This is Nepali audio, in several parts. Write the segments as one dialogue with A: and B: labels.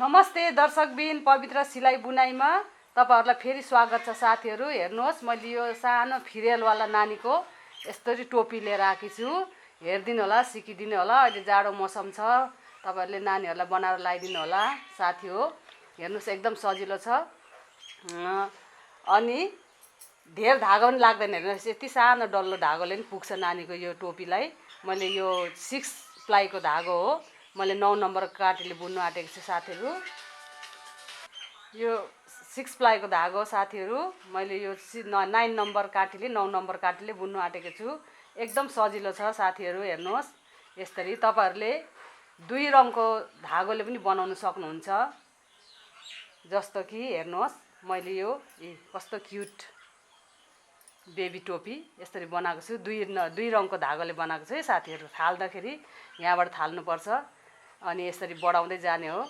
A: नमस्ते दर्शकबिन, पवित्र सिलाइ बुनाइमा तपाईहरुलाई फेरि स्वागत छ साथीहरु। हेर्नुहोस्, मैले यो सानो फिरेलवाला नानीको यसरी टोपी लिएर आकी छु। हेर्दिनु होला, सिकिदिनु होला। अहिले जाडो मौसम छ, तपाईहरुले नानीहरुलाई बनाएर लाइदिनु होला। साथी हो, हेर्नुस् एकदम सजिलो छ। अनि धेर धागो पनि लाग्दैन। हेर्नुस्, यति सानो डल्लो धागोले पनि पुग्छ नानीको यो टोपीलाई। मैले यो 6 प्लाईको धागो हो। मैले 9 नम्बर काटीले बुन्नु आँटेको छु साथीहरु। यो 6 प्लाईको धागो साथीहरु। मैले यो 9 नम्बर काटीले 9 नम्बर काटीले बुन्नु आँटेको छु। एकदम सजिलो छ साथीहरु। हेर्नुहोस्, यसरी तपाईहरुले दुई रङको धागोले पनि बनाउन सक्नुहुन्छ। जस्तो कि हेर्नुहोस्, मैले यो कस्तो क्यूट बेबी टोपी यसरी बनाएको छु। दुई रङको धागोले बनाएको छु है साथीहरु। थाल्दाखेरि यहाँबाट थाल्नुपर्छ अनि यसरी बढाउँदै जाने हो।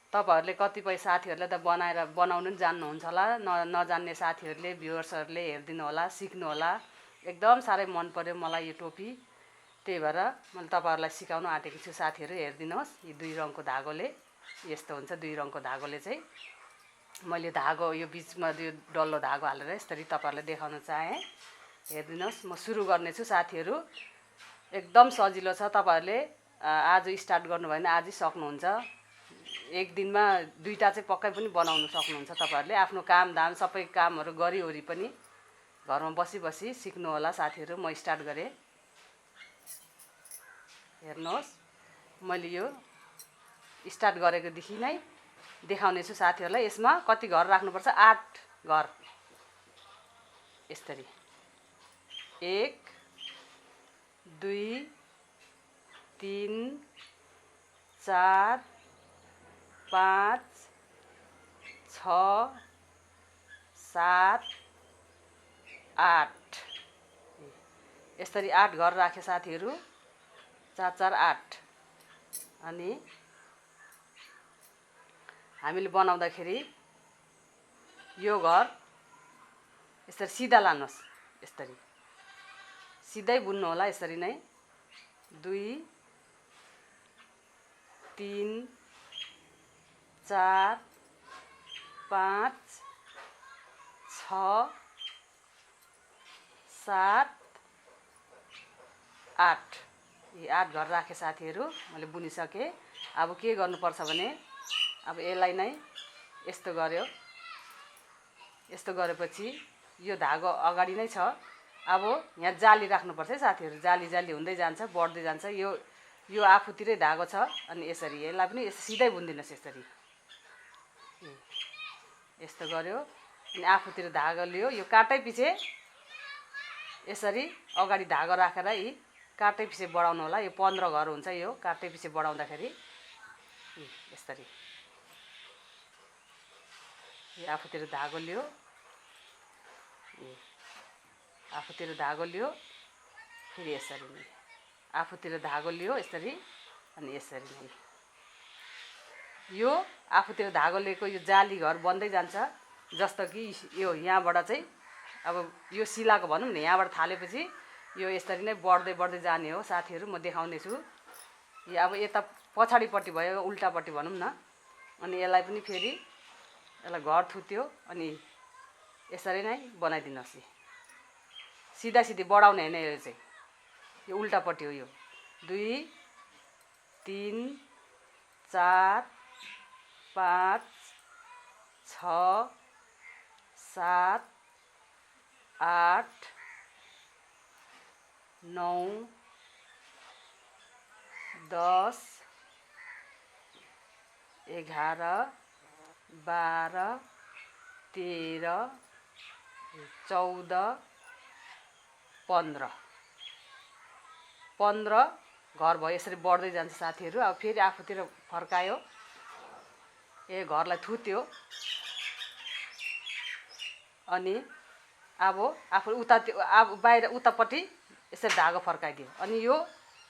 A: तपाईहरुले कतिपय साथीहरुले त बनाउनु पनि जान्नुहुन्छ होला। नजान्ने साथीहरुले, भ्युअर्सहरुले हेर्दिनु होला, सिक्नु होला। एकदम साह्रै मन पर्यो मलाई यो टोपी। त्यही भएर मैले तपाईहरुलाई सिकाउन आँटेको छु साथीहरु। हेर्दिनुहोस्, यो दुई रङको धागोले यस्तो हुन्छ। दुई रङको धागोले चाहिँ मैले धागो यो बीचमा यो डल्लो धागो हालेर यसरी तपाईहरुलाई देखाउन चाहे। हेर्दिनुहोस्, म सुरु गर्ने छु साथीहरु। एकदम सजिलो छ। तपाईहरुले आज स्टार्ट गर्नुभयो भने आजै सक्नुहुन्छ। एक दिनमा दुईटा चाहिँ पक्कै पनि बनाउन सक्नुहुन्छ। तपाईहरुले आफ्नो कामधाम सबै कामहरु गरिओरी पनि घरमा बसी सिक्नु होला साथीहरु। म स्टार्ट गरे। हेर्नुहोस्, मैले यो स्टार्ट गरेको देखि नै देखाउने छु साथीहरुलाई। यसमा कति घर राख्नुपर्छ? 8 घर। यसरी 1 2 3 4 5 6 7 8 यसरी 8 घर राखे साथीहरु। 4 4 8। अनि हामीले बनाउँदाखेरि यो घर यसरी सिधा लानुहोस्। यसरी सिधै बुन्नु होला। यसरी नै 2 3 4 5 6 7 8 यी 8 घर राखे साथीहरु। मैले बुनिसके। अब के गर्नुपर्छ भने अब यसलाई नै यस्तो गर्यो। यस्तो गरेपछि यो धागो अगाडि नै छ। अब यहाँ जाली राख्नुपर्छ है साथीहरु। जाली हुँदै जान्छ, बढ्दै जान्छ। यो आफूतिरै धागो छ। अनि यसरी यसलाई पनि सिधै बुन्दिनुस्। यसरी यस्तो गर्यो। अनि आफूतिर धागो लियो। यो काटै पछि यसरी अगाडि धागो राखेर यी काटै पछि बढाउनु होला। यो 15 घर हुन्छ। यो काटै पछि बढाउँदाखेरि यसरी यो आफूतिर धागो लियो। आफूतिर धागो लियो। फेरि यसरी नै आफूतिर धागो लियो। यसरी अनि यसरी नै यो आफूतिर धागो लिएको यो जाली घर बन्दै जान्छ। जस्तो कि यो यहाँबाट चाहिँ अब यो सिलाको भनौँ न, यहाँबाट थालेपछि यो यसरी नै बढ्दै जाने हो साथीहरु। म देखाउने छु। यो अब यता पछाडिपट्टि भयो, उल्टापट्टि भनौँ न। अनि यसलाई पनि फेरि यसलाई घर थुत्यो। अनि यसरी नै बनाइदिनुहोस्। सिधा बढाउने हैन। यो चाहिँ यो उल्टापट्टि हो। यो 2 3 4 5 6 7 8 9 10 11 12 13 14 15 घर भयो। यसरी बढ्दै जान्छ साथीहरु। अब फेरि आफूतिर फर्कायो। घरलाई थुत्यो। अनि अब आफू बाहिर उतापट्टि यसरी धागो फर्काइदियो। अनि यो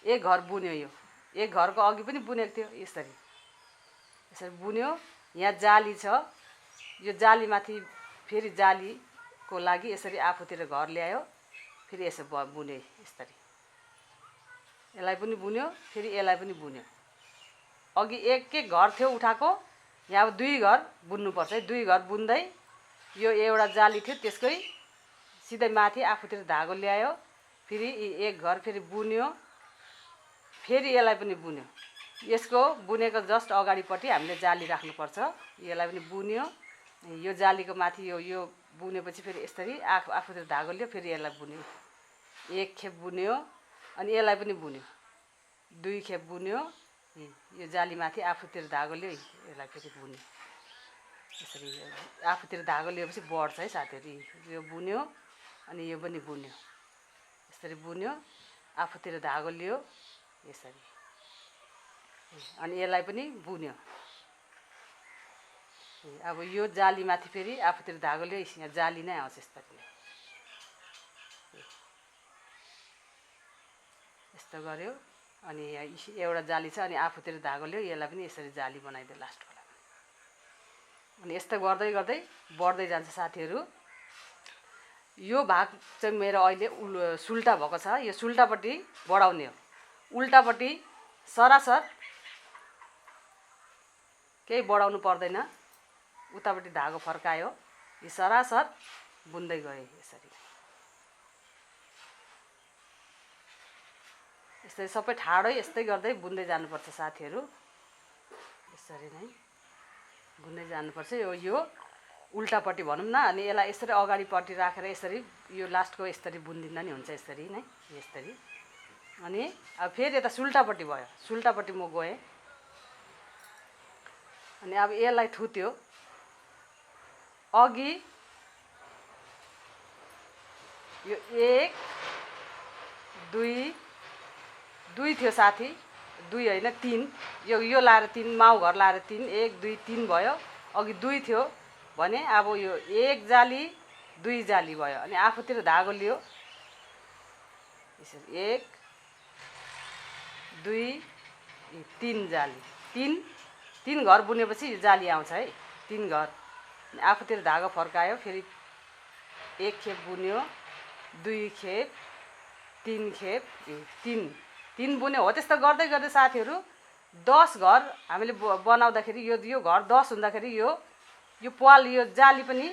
A: एक घर बुन्यो। यो एक घरको अघि पनि बुनेको थियो। यसरी बुन्यो। यहाँ जाली छ। यो जालीमाथि फेरि जालीको लागि यसरी आफूतिर घर ल्यायो। फेरि यसो बुन्यो। यसरी यसलाई पनि बुन्यो। फेरि यसलाई पनि बुन्यो। अघि एक घर थियो उठाको। यहाँ अब 2 घर बुन्नुपर्छ है। 2 घर बुन्दै यो एउटा जाली थियो त्यसकै सिधै माथि आफूतिर धागो ल्यायो, फेरि एक घर फेरि बुन्यो, फेरि यसलाई पनि बुन्यो। यसको बुनेको जस्ट अगाडिपट्टि हामीले जाली राख्नुपर्छ। यसलाई पनि बुन्यो, यो जालीको माथि यो बुनेपछि फेरि यसरी आफूतिर धागो लियो, फेरि यसलाई बुन्यो। एक खेप बुन्यो अनि यसलाई पनि बुन्यो, 2 खेप बुन्यो। यो जालीमाथि आफूतिर धागो लियो, यसलाई फेरि बुन्यो। यसरी आफूतिर धागो लिएपछि बढ्छ है साथीहरू। यो बुन्यो अनि यो पनि बुन्यो, यसरी बुन्यो, आफूतिर धागो लियो यसरी, अनि यसलाई पनि बुन्यो। अब यो जालीमाथि फेरि आफूतिर धागो लियो, यहाँ जाली नै आउँछ यसरी नै। यस्तो गर्यो अनि यहाँ एउटा जाली छ अनि आफूतिर धागो लियो, यसलाई पनि यसरी जाली बनाइदियो लास्टको लागि। अनि यस्तो गर्दै गर्दै बढ्दै जान्छ साथीहरू। यो भाग चाहिँ मेरो अहिले सुल्टा भएको छ, यो सुल्टापट्टि बढाउने हो। उल्टापट्टि सरासर केही बढाउनु पर्दैन, उतापट्टि धागो फर्कायो, यो सरासर बुन्दै गयो यसरी। यस्तै सबै ठाडै यस्तै गर्दै बुन्दै जानुपर्छ साथीहरू। यसरी नै बुन्दै जानुपर्छ। यो उल्टापट्टि भनौँ न, अनि यसलाई यसरी अगाडिपट्टि राखेर यसरी यो लास्टको यसरी बुनिदिँदा नि हुन्छ, यसरी नै यसरी। अनि अब फेरि यता सुल्टापट्टि भयो, सुल्टापट्टि म गएँ अनि अब यसलाई थुत्यो। अघि यो 1 2 थियो साथी, 2 होइन 3, यो लाएर 3, माउ घर लाएर 3, 1 2 3 भयो। अघि 2 थियो भने अब यो 1 जाली 2 जाली भयो, अनि आफूतिर धागो लियो यसरी 1 2 3 जाली, 3 घर बुनेपछि यो जाली आउँछ है, 3 घर। अनि आफूतिर धागो फर्कायो, फेरि 1 खेप बुन्यो, 2 खेप 3 खेप 3 बुन्यो हो। त्यस्तो गर्दै गर्दै साथीहरू 10 घर हामीले बनाउँदाखेरि यो घर 10 हुँदाखेरि यो पाल यो जाली पनि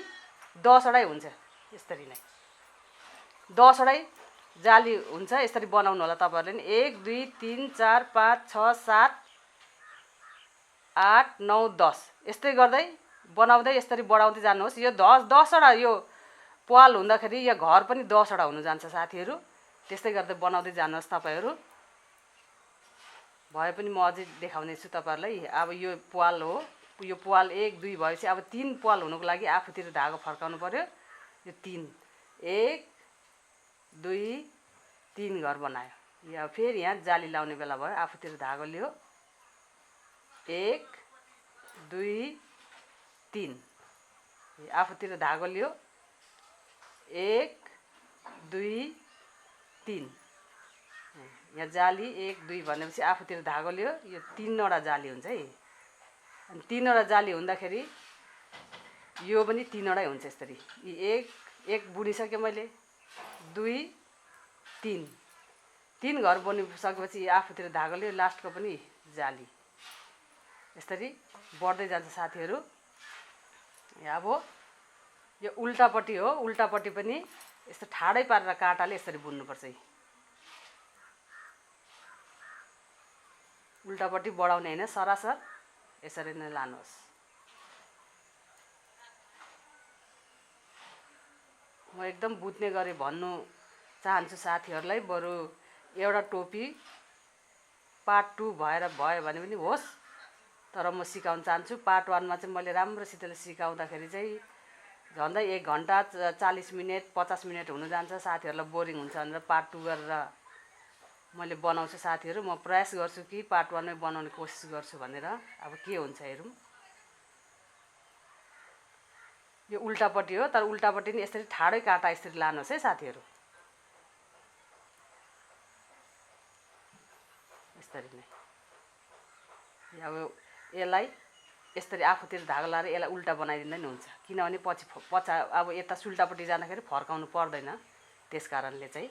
A: 10 वटै हुन्छ। यसरी नै 10 वटै जाली हुन्छ। यसरी बनाउनु होला तपाईँहरूले नि। 1 2 3 4 5 6 7 8 9 10 यस्तै गर्दै बनाउँदै यसरी बढाउँदै जानुहोस्। यो 10 वटा यो पाल हुँदाखेरि यो घर पनि 10 वटा हुनु जान्छ साथीहरू। त्यस्तै गर्दै बनाउँदै जानुहोस् तपाईँहरू। भए पनि म अझै देखाउने छु तपाईँहरूलाई। अब यो पाल हो, यो पाल 1 2 भएपछि अब 3 पाल हुनुको लागि आफूतिर धागो फर्काउनु पर्यो। यो 3 1 2 3 घर बनायो। या फेरि यहाँ जाली लाउने बेला भयो, आफूतिर धागो लियो 1 2 3, आफूतिर धागो लियो 1 2 3, यहाँ जाली 1 2 भनेपछि आफूतिर धागो लियो, यो 3 वटा जाली हुन्छ है। अनि 3 वटा जाली हुँदाखेरि यो पनि 3 वटै हुन्छ यसरी। 1 बुनिसकेँ मैले, 2 3 घर बुनिसकेपछि आफूतिर धागो लियो, लास्टको पनि जाली। यसरी बढ्दै जान्छ साथीहरू। अब यो उल्टापट्टि हो, उल्टापट्टि पनि यस्तो ठाडै पारेर काँटाले यसरी बुन्नुपर्छ। उल्टापट्टि बढाउने होइन, सरासर यसरी नै लानुहोस्। म एकदम बुझ्ने गरी भन्नु चाहन्छु साथीहरूलाई। बरु एउटा टोपी पार्ट 2 भयो भने पनि होस्, तर म सिकाउन चाहन्छु। पार्ट 1 मा चाहिँ मैले राम्रोसितले सिकाउँदाखेरि चाहिँ झन्डै 1 घन्टा 40 मिनट 50 मिनट हुन जान्छ। साथीहरूलाई बोरिङ हुन्छ भनेर पार्ट 2 गरेर मैले बनाउँछु साथीहरू। म प्रयास गर्छु कि पार्ट 1 मै बनाउने कोसिस गर्छु भनेर। अब के हुन्छ हेरौँ। यो उल्टापट्टि हो, तर उल्टापट्टि नि यसरी ठाडै काँटा यसरी लानुहोस् है साथीहरू। यसरी नै अब यसलाई यसरी आफूतिर धागो लाएर यसलाई उल्टा बनाइदिँदा नि हुन्छ, किनभने पछा अब यता सुल्टापट्टि जाँदाखेरि फर्काउनु पर्दैन। त्यस कारणले चाहिँ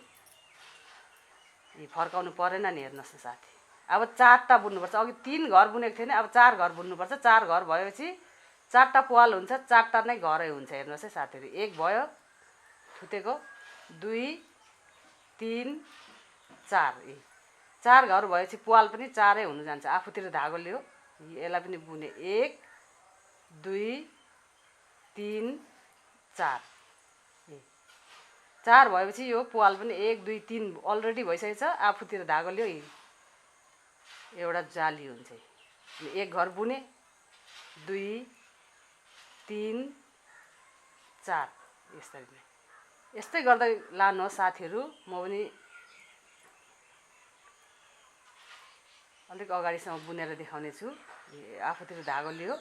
A: फर्काउनु परेन नि। हेर्नुहोस् न साथी, अब 4टा बुन्नुपर्छ। अघि 3 घर बुनेको थियो नि, अब 4 घर बुन्नुपर्छ। 4 घर भएपछि 4टा प्वाल हुन्छ, 4टा नै घरै हुन्छ। हेर्नुहोस् है साथीहरू, 1 भयो थुतेको, 2 3 4, 4 घर भएपछि प्वाल पनि 4 हुन जान्छ। आफूतिर धागो लियो, यसलाई पनि बुने, 1 2 3 4, 4 भएपछि यो प्वाल पनि 1 2 3 अलरेडी भइसकेको छ। आफूतिर धागो लियो, एउटा जाली हुन्छ। 1 घर बुने, 2 3 4, यसरी नै यस्तै गर्दै लानुहोस् साथीहरू। म पनि अलिक अगाडिसम्म बुनेर देखाउने छु। आफूतिर धागो लियो,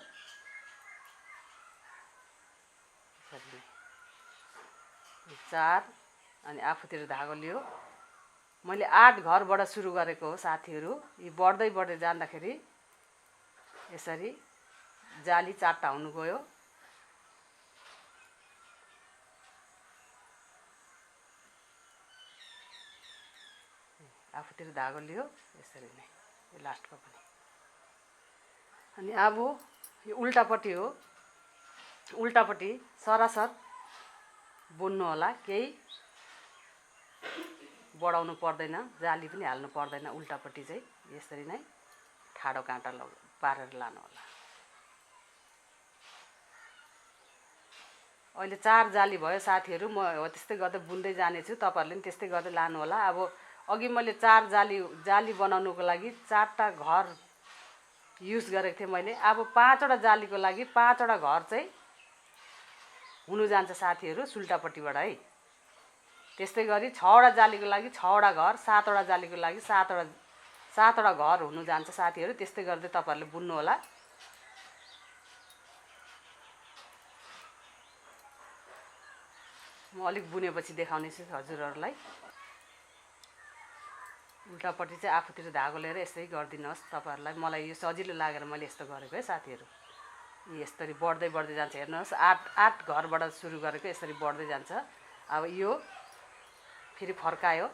A: यसरी नै 4 अनि आफूतिर धागो लियो। मैले 8 घरबाट सुरु गरेको हो साथीहरू। यी बढ्दै बढ्दै जाँदाखेरि यसरी जाली 4टा हुनु गयो। आफूतिर धागो लियो, यसरी नै यो लास्टको पनि। अनि अब यो उल्टापट्टि हो। उल्टापट्टि सरासर बुन्नु होला, केही बढाउनु पर्दैन, जाली पनि हाल्नु पर्दैन। उल्टापट्टि चाहिँ यसरी नै ठाडो काँटा पारेर लानु होला। अहिले 4 जाली भयो साथीहरू। म त्यस्तै गर्दै बुन्दै जानेछु, तपाईँहरूले पनि त्यस्तै गर्दै लानु होला। अब अघि मैले 4 जाली बनाउनुको लागि 4टा घर युज गरेको थिएँ मैले। अब 5वटा जालीको लागि 5वटा घर चाहिँ हुनु जान्छ साथीहरू, सुल्टापट्टिबाट है। त्यस्तै गरी 6वटा जालीको लागि 6वटा घर, 7वटा जालीको लागि 7वटा घर हुनु जान्छ साथीहरू। त्यस्तै गर्दै तपाईँहरूले बुन्नु होला। म अलिक बुनेपछि देखाउने छु हजुरहरूलाई। उल्टापट्टि चाहिँ आफूतिर धागो लिएर यसै गरिदिनुहोस् तपाईँहरूलाई। मलाई यो सजिलो लागेर मैले यस्तो गरेको है साथीहरू। यसरी बढ्दै बढ्दै जान्छ। हेर्नुहोस्, 8 घरबाट सुरु गरेको, यसरी बढ्दै जान्छ। अब यो फेरि फर्कायो।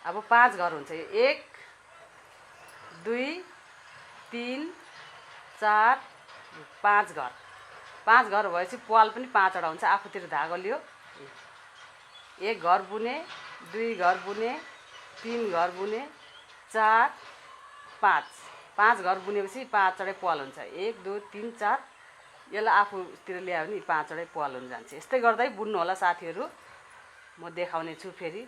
A: अब 5 घर हुन्छ। 1 2 3 4 5 घर। 5 घर भएपछि प्वाल पनि 5वटा हुन्छ। आफूतिर धागो लियो, 1 घर बुने, 2 घर बुने, 3 घर बुने, 4 5 घर बुनेपछि 5वटै प्वाल हुन्छ। 1 2 3 4, यसलाई आफूतिर ल्यायो भने 5वटै प्वाल हुन जान्छ। यस्तै गर्दै बुन्नु होला साथीहरू। म देखाउने छु फेरि।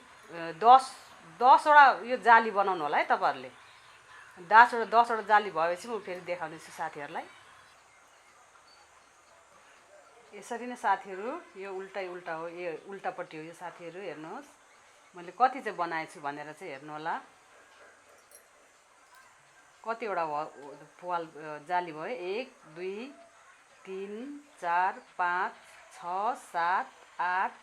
A: 10वटा यो जाली बनाउनु होला है तपाईँहरूले। 10वटा जाली भएपछि म फेरि देखाउने छु साथीहरूलाई। यसरी नै साथीहरू, यो उल्टा हो, यो उल्टापट्टि हो यो साथीहरू। हेर्नुहोस्, मैले कति चाहिँ बनाएछु भनेर चाहिँ हेर्नु होला। कतिवटा प्वाल जाली भयो? 1 2 3 4 5 6 7 8,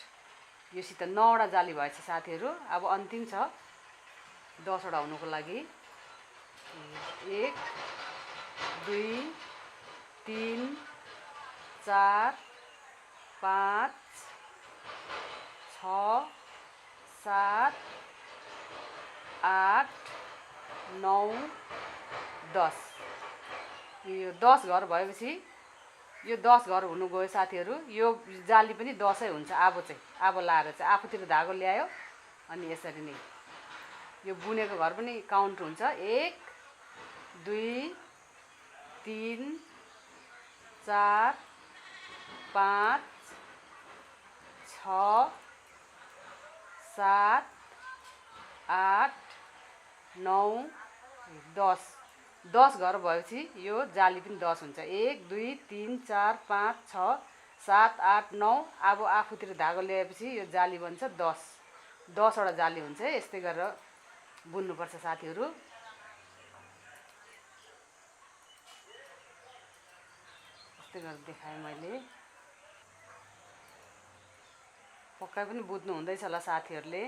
A: योसित 9वटा जाली भएछ साथीहरू। अब अन्तिम छ 10वटा हुनुको लागि। 1 2 3 4 5 6 7 8 9 10। यो 10 घर भएपछि यो 10 घर हुनु गयो साथीहरू। यो जाली पनि 10 हुन्छ। अब लाएर चाहिँ आफूतिर धागो ल्यायो अनि यसरी नै यो बुनेको घर पनि काउन्ट हुन्छ। 1 2 3 4 5 6 7 8 9 10 घर भएपछि यो जाली पनि 10 हुन्छ। 1 2 3 4 5 6 7 8 9। अब आफूतिर धागो ल्याएपछि यो जाली बन्छ 10वटा जाली हुन्छ। यस्तै गरेर बुन्नुपर्छ साथीहरू। यस्तै गरेर देखाएँ मैले। पक्कै पनि बुझ्नु हुँदैछ होला साथीहरूले।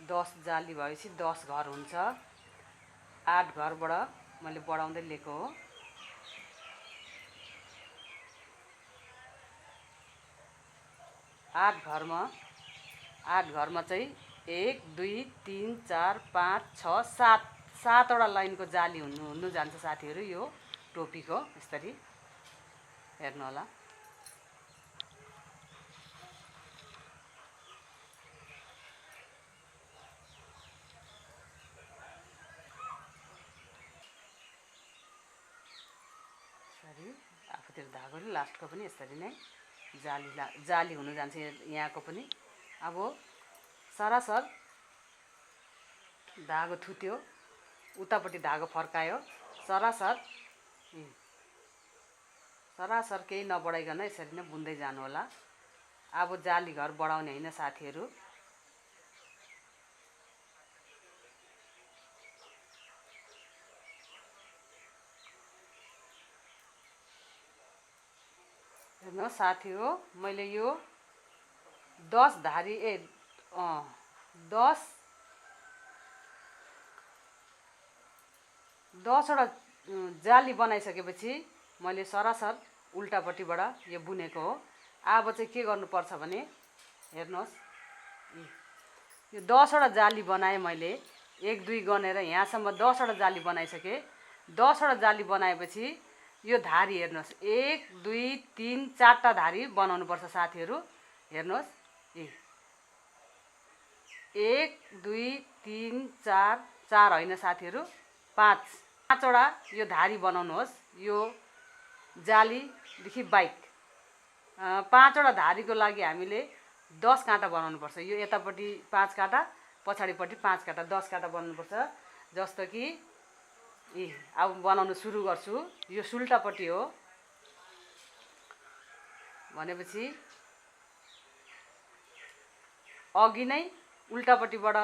A: 10 जाली भएपछि 10 घर हुन्छ। 8 घरबाट मैले बढाउँदै लिएको हो। आठ घरमा चाहिँ 1 2 3 4 5 6 7 7वटा लाइनको जाली हुनु जान्छ साथीहरू। यो टोपीको यसरी हेर्नु होला। यसरी आफूतिर धागोले लास्टको पनि यसरी नै जाली हुनु जान्छ यहाँको पनि। अब सरासर धागो थुत्यो, उतापट्टि धागो फर्कायो, सरासर केही नबढाइकन यसरी नै बुन्दै जानु होला। अब जाली घर बढाउने होइन साथीहरू। हेर्नु साथी हो, मैले यो 10 धारी 10वटा जाली बनाइसकेपछि मैले सरासर उल्टापट्टिबाट यो बुनेको हो। अब चाहिँ के गर्नुपर्छ भने हेर्नुहोस्, यो 10वटा जाली बनाएँ मैले, 1 2 गनेर यहाँसम्म 10वटा जाली बनाइसकेँ। 10वटा जाली बनाएपछि यो धारी हेर्नुहोस्, 1 2 3 4टा धारी बनाउनुपर्छ साथीहरू। हेर्नुहोस्, 1 2 3 4 होइन साथीहरू, 5वटा यो धारी बनाउनुहोस्। यो जालीदेखि बाइक 5वटा धारीको लागि हामीले 10 काँटा बनाउनुपर्छ। यो यतापट्टि 5 काँटा, पछाडिपट्टि 5 काँटा, 10 काँटा बनाउनुपर्छ। जस्तो कि अब बनाउनु सुरु गर्छु। यो सुल्टापट्टि हो भनेपछि अघि नै उल्टापट्टिबाट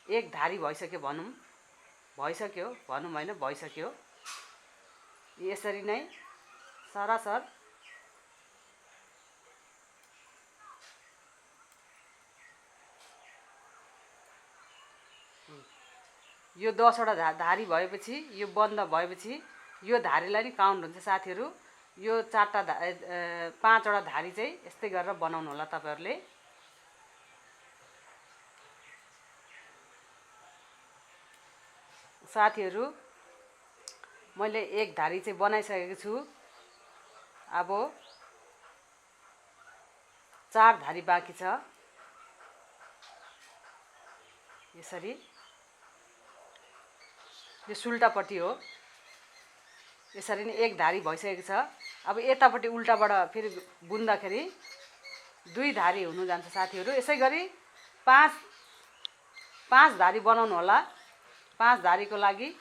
A: एक धारी भइसक्यो भनौँ, होइन भइसक्यो। यसरी नै सरासर यो 10वटा धारी भएपछि, यो बन्द भएपछि यो धारीलाई नि काउन्ट हुन्छ साथीहरू। यो 5वटा धारी चाहिँ यस्तै गरेर बनाउनु होला तपाईहरुले। साथीहरू मैले एक धारी चाहिँ बनाइसकेको छु। अब 4 धारी बाँकी छ। यसरी यो सुल्टापट्टि हो, यसरी नै एक धारी भइसकेको छ। अब यतापट्टि उल्टाबाट फेरि बुन्दाखेरि 2 धारी हुनु जान्छ साथीहरू। यसै गरी 5 धारी बनाउनु होला। 5 धारीको लागि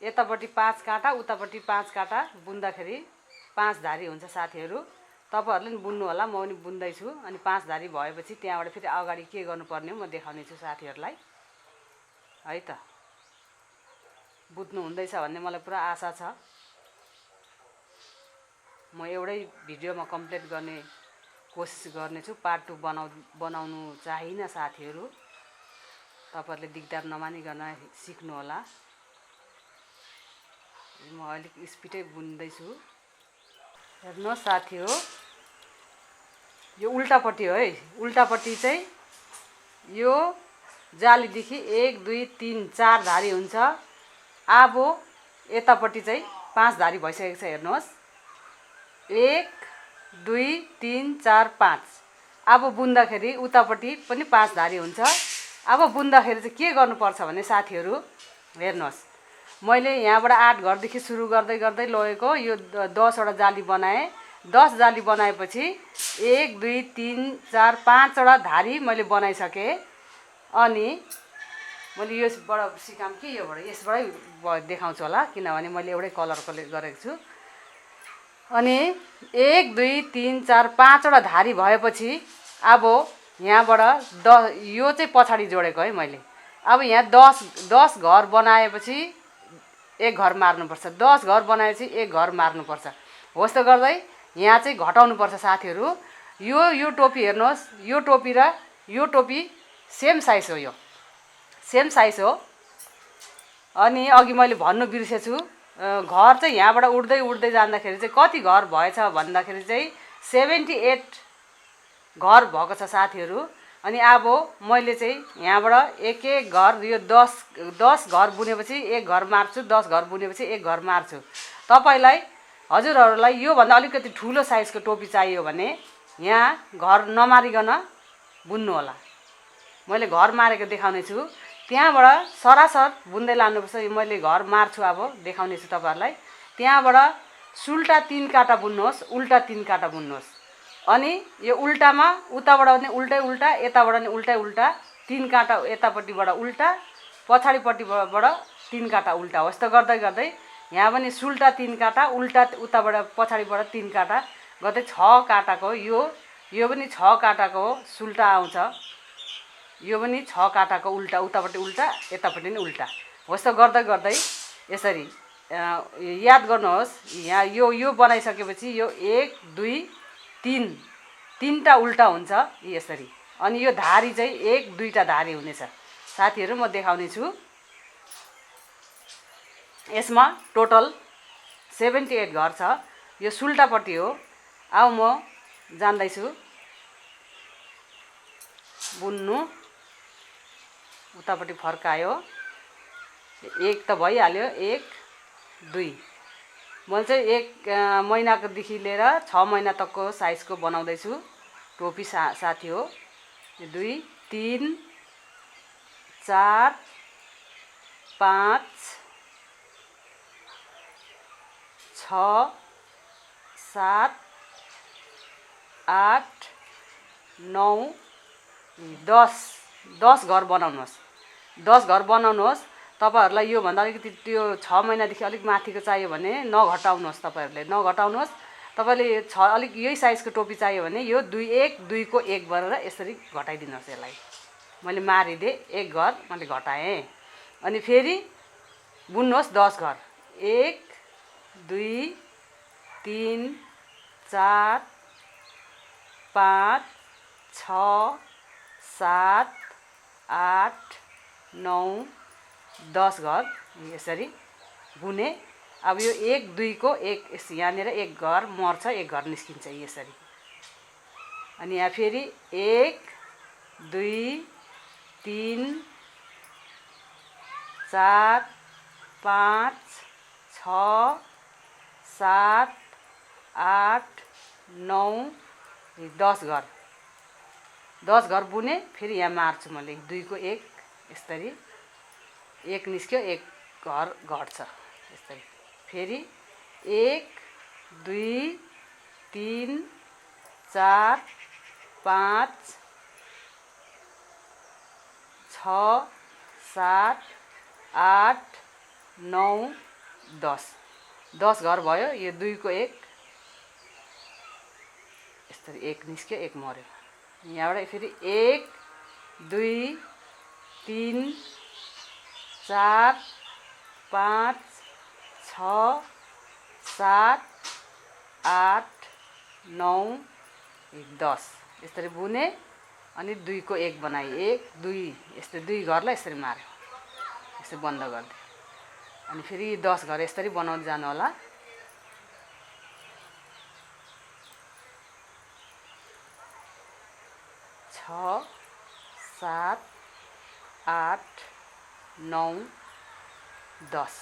A: यतापट्टि 5 काँटा, उतापट्टि 5 काँटा बुन्दाखेरि 5 धारी हुन्छ साथीहरू। तपाईहरुले नि बुन्नु होला, म पनि बुन्दै छु। अनि 5 धारी भएपछि त्यहाँबाट फेरि अगाडि के गर्नुपर्ने हो म देखाउने छु साथीहरुलाई। है त, बुझ्नु हुँदैछ भन्ने मलाई पुरा आशा छ। म एउटै भिडियोमा कम्प्लिट गर्ने कोसिस गर्नेछु। पार्ट 2 बनाउनु चाहिन साथीहरू। तपाईहरुले दिक्दार नमानिकन सिक्नु होला। म अलिक स्पिडै बुन्दैछु। हेर्नुहोस् साथी हो, यो उल्टापट्टि हो है। उल्टापट्टि चाहिँ यो जालीदेखि 1 2 3 4 धारी हुन्छ। अब यतापट्टि चाहिँ 5 धारी भइसकेको छ। हेर्नुहोस्, 1 2 3 4 5। अब बुन्दाखेरि उतापट्टि पनि 5 धारी हुन्छ। अब बुन्दाखेरि चाहिँ के गर्नुपर्छ भने साथीहरू हेर्नुहोस्, मैले यहाँबाट 8 घरदेखि सुरु गर्दै गर्दै लगेको। यो 10वटा जाली बनाएँ। 10 जाली बनाएपछि 1 2 3 4 5वटा धारी मैले बनाइसकेँ। अनि मैले यसबाट सिकाम कि यसबाटै देखाउँछु होला, किनभने मैले एउटै कलरको गरेको छु। अनि 1 2 3 4 5वटा धारी भएपछि अब यहाँबाट यो चाहिँ पछाडि जोडेको है मैले। अब यहाँ 10 घर बनाएपछि 1 घर मार्नुपर्छ। 10 घर बनाएपछि 1 घर मार्नुपर्छ। हो यस्तो गर्दै यहाँ चाहिँ घटाउनुपर्छ साथीहरू। यो टोपी हेर्नुहोस्, यो टोपी र यो टोपी सेम साइज हो। यो सेम साइज हो। अनि अघि मैले भन्नु बिर्सेछु, घर चाहिँ यहाँबाट उड्दै जाँदाखेरि चाहिँ कति घर भएछ भन्दाखेरि चाहिँ घर भएको छ साथीहरू। अनि अब मैले चाहिँ यहाँबाट एक एक घर यो 10 घर बुनेपछि एक घर मार्छु, 10 घर बुनेपछि एक घर मार्छु। तपाईलाई हजुरहरूलाई योभन्दा अलिकति ठुलो साइजको टोपी चाहियो भने यहाँ घर नमारिकन बुन्नु होला। मैले घर मारेको देखाउने छु, त्यहाँबाट सरासर बुन्दै लानुपर्छ। मैले घर मार्छु अब देखाउने छु तपाईहरुलाई। त्यहाँबाट सुल्टा 3 काटा बुन्नुहोस्, उल्टा 3 काटा बुन्नुहोस्। अनि यो उल्टामा उताबाट पनि उल्टै उल्टा, यताबाट पनि उल्टै उल्टा, 3 काटा यतापट्टिबाट उल्टा, पछाडिपट्टिबाट 3 काटा उल्टा। यस्तो गर्दै गर्दै यहाँ पनि सुल्टा 3 काटा, उल्टा उताबाट पछाडिबाट 3 काटा गर्दै 6 काटाको यो पनि 6 काटाको सुल्टा आउँछ। यो पनि 6 काटाको उल्टा, उतापट्टि उल्टा, यतापट्टि पनि उल्टा। यस्तो गर्दै गर्दै यसरी याद गर्नुहोस्। यहाँ यो बनाइसकेपछि यो 1 2 3 तीनटा उल्टा हुन्छ यसरी। अनि यो धारी चाहिँ 1 2 टा धारी हुनेछ साथीहरू। म देखाउने छु। यसमा टोटल 78 घर छ। यो सुल्टापट्टि हो। अब म जान्दैछु बुन्नु। उतापट्टि फर्कायो, 1 त भइहाल्यो, 1 2। मैले चाहिँ 1 महिनाकोदेखि लिएर 6 महिना तकको साइजको बनाउँदैछु टोपी साथी हो। 2 3 4 5 6 7 8 9 10 घर बनाउनुहोस्। 10 घर बनाउनुहोस्। तपाईहरुलाई यो भन्दा अलिकति त्यो 6 महिनादेखि अलिक माथिको चाहियो भने नघटाउनुहोस्। तपाईहरुले नघटाउनुहोस्। तपाईले अलिक यही साइजको टोपी चाहियो भने यो 2 1 2 को 1 गरेर यसरी घटाइदिनुहोस्। यसलाई मैले मारिदिए 1 घर मैले घटाएँ। अनि फेरि बुन्नुहोस् 10 घर। 1 2 3 4 5 6 7 8 9 10 घर यसरी बुने। अब यो 1 2 को 1 यहाँनिर 1 घर मर्छ, 1 घर निस्किन्छ यसरी। अनि यहाँ फेरि 1 2 3 4 5 6 7 8 9 10 घर। 10 घर बुने। फेरि यहाँ मार्छु मैले 2 को 1 यसरी। 1 निस्क्यो, 1 घर घट्छ यसरी। फेरि 1 2 3 4 5 6 7 8 9 10 घर भयो। यो 2 को 1 यसरी 1 निस्क्यो, 1 मर्यो। यहाँबाट फेरि 1 2 3 4 5 6 7 8 9 10 यसरी बुने। अनि 2 को 1 बनाएँ। 1 2 यस्तै 2 घरलाई यसरी मार्यो, यसरी बन्द गरिदिएँ। अनि फेरि 10 घर यसरी बनाउँदै जानु होला। 6 7 8 9 10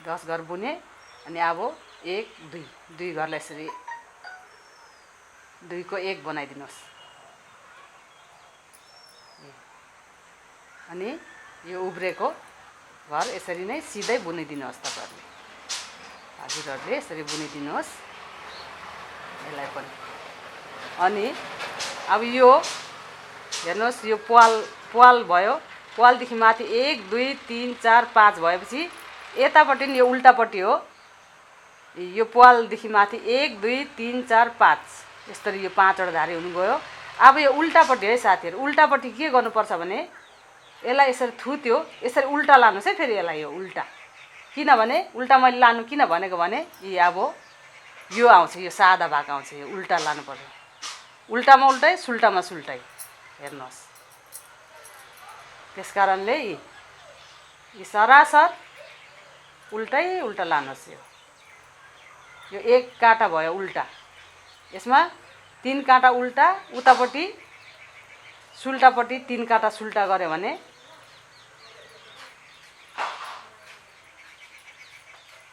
A: 10 घर बुने। अनि अब 1 2 घरलाई यसरी 2 को 1 बनाइदिनुहोस्। अनि यो उब्रेको घर यसरी नै सिधै बुनिदिनुहोस्। तपाईहरुले हजुरहरूले यसरी बुनिदिनुहोस् यसलाई पनि। अनि अब यो हेर्नुहोस्, यो प्वाल भयो। प्वालदेखि माथि 1 2 3 4 5 भएपछि यतापट्टि नि यो उल्टापट्टि हो। यो प्वालदेखि माथि 1 2 3 4 5 यसरी यो 5 वटा धारी हुनु गयो। अब यो उल्टापट्टि है साथीहरु। उल्टापट्टि के गर्नुपर्छ भने यसलाई यसरी थुत्यो, यसरी उल्टा लानुहोस् है। फेरि यसलाई यो उल्टा, किनभने उल्टा मैले लानु किन भनेको भने अब यो आउँछ, यो सादा भाग आउँछ। यो उल्टा लानुपर्छ। उल्टामा उल्टै, सुल्टामा सुल्टै हेर्नुहोस्। त्यसकारणले यी सरासर उल्टै उल्टा लानुहोस्। यो 1 काटा भयो उल्टा। यसमा 3 काँटा उल्टा, उतापट्टि सुल्टापट्टि 3 काँटा सुल्टा गऱ्यो भने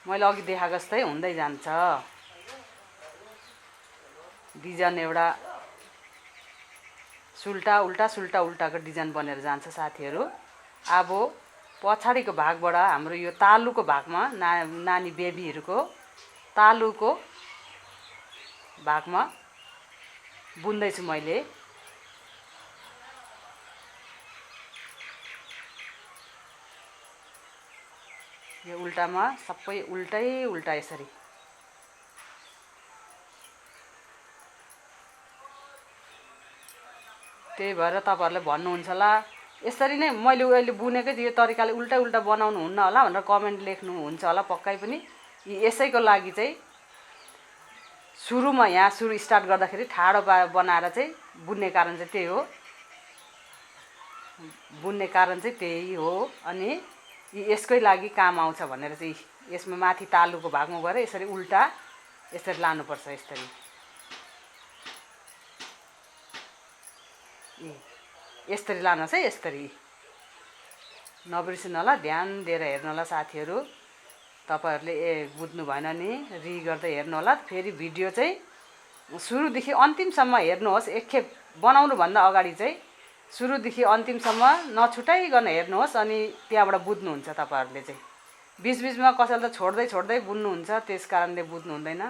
A: मैले अघि देखाएको जस्तै हुँदै जान्छ। डिजाइन एउटा सुल्टा उल्टा सुल्टा उल्टाको डिजाइन बनेर जान्छ साथीहरू। अब पछाडिको भागबाट हाम्रो यो तालुको भागमा नानी बेबीहरूको तालुको भागमा बुन्दैछु मैले। यो उल्टामा सबै उल्टै उल्टा यसरी त्यही भएर तपाईहरुले भन्नुहुन्छ होला यसरी नै मैले अहिले बुनेकै यो तरिकाले उल्टा उल्टा बनाउनु हुन्न होला भनेर कमेन्ट लेख्नुहुन्छ होला पक्कै पनि। यसैको लागि चाहिँ सुरुमा यहाँ सुरु स्टार्ट गर्दाखेरि ठाडो बनाएर चाहिँ बुन्ने कारण चाहिँ त्यही हो। बुन्ने कारण चाहिँ त्यही हो। अनि यसकै लागि काम आउँछ भनेर चाहिँ यसमा माथि तालुको भागमा गएर यसरी उल्टा यसरी लानुपर्छ। यसरी लानुहोस् है। यसरी नबिर्सिनु होला, ध्यान दिएर हेर्नु होला साथीहरू। तपाईहरुले बुझ्नु भएन नि रि गर्दै हेर्नु होला। फेरि भिडियो चाहिँ सुरुदेखि अन्तिमसम्म हेर्नुहोस्। एकखेप बनाउनु भन्दा अगाडि चाहिँ सुरुदेखि अन्तिमसम्म नछुटाइकन हेर्नुहोस्। अनि त्यहाँबाट बुझ्नुहुन्छ तपाईहरुले चाहिँ। बीचबीचमा कसैले त छोड्दै छोड्दै बुन्नुहुन्छ, त्यस कारणले बुझ्नु हुँदैन।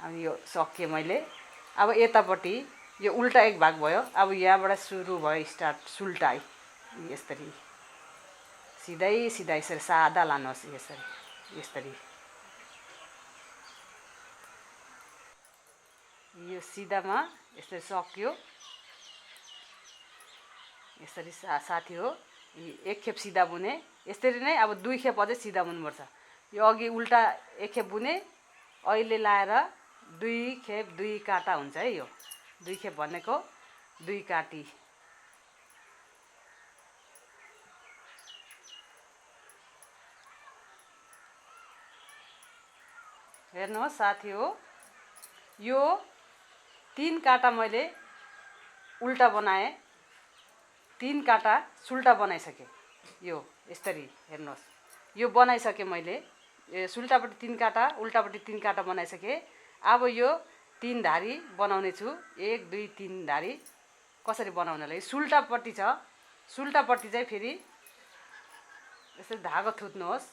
A: अनि यो सकिए मैले। अब यतापट्टि यो उल्टा एक भाग भयो। अब यहाँबाट सुरु भयो स्टार्ट सुल्टा यसरी सिधै सिधै यसरी सादा लानुहोस्। यसरी यो सिधामा यसरी सक्यो। यसरी साथी हो। एक खेप सिधा बुने यसरी नै अब 2 खेप अझै सिधा बुन्नुपर्छ। यो अघि उल्टा एक खेप बुने, अहिले लाएर 2 खेप 2 काँटा हुन्छ है। यो 2 खेप भनेको 2 काटी। हेर्नुहोस् साथी हो। यो 3 काँटा मैले उल्टा बनाएँ, 3 काँटा सुल्टा बनाइसकेँ। यो यसरी हेर्नुहोस्। यो बनाइसकेँ मैले। सुल्टापट्टि 3 काँटा उल्टापट्टि 3 काँटा बनाइसकेँ। अब यो 3 धारी बनाउने छु। 1 2 3 धारी कसरी बनाउनलाई सुल्टापट्टि छ। सुल्टापट्टि चाहिँ फेरि यसरी धागो थुत्नुहोस्।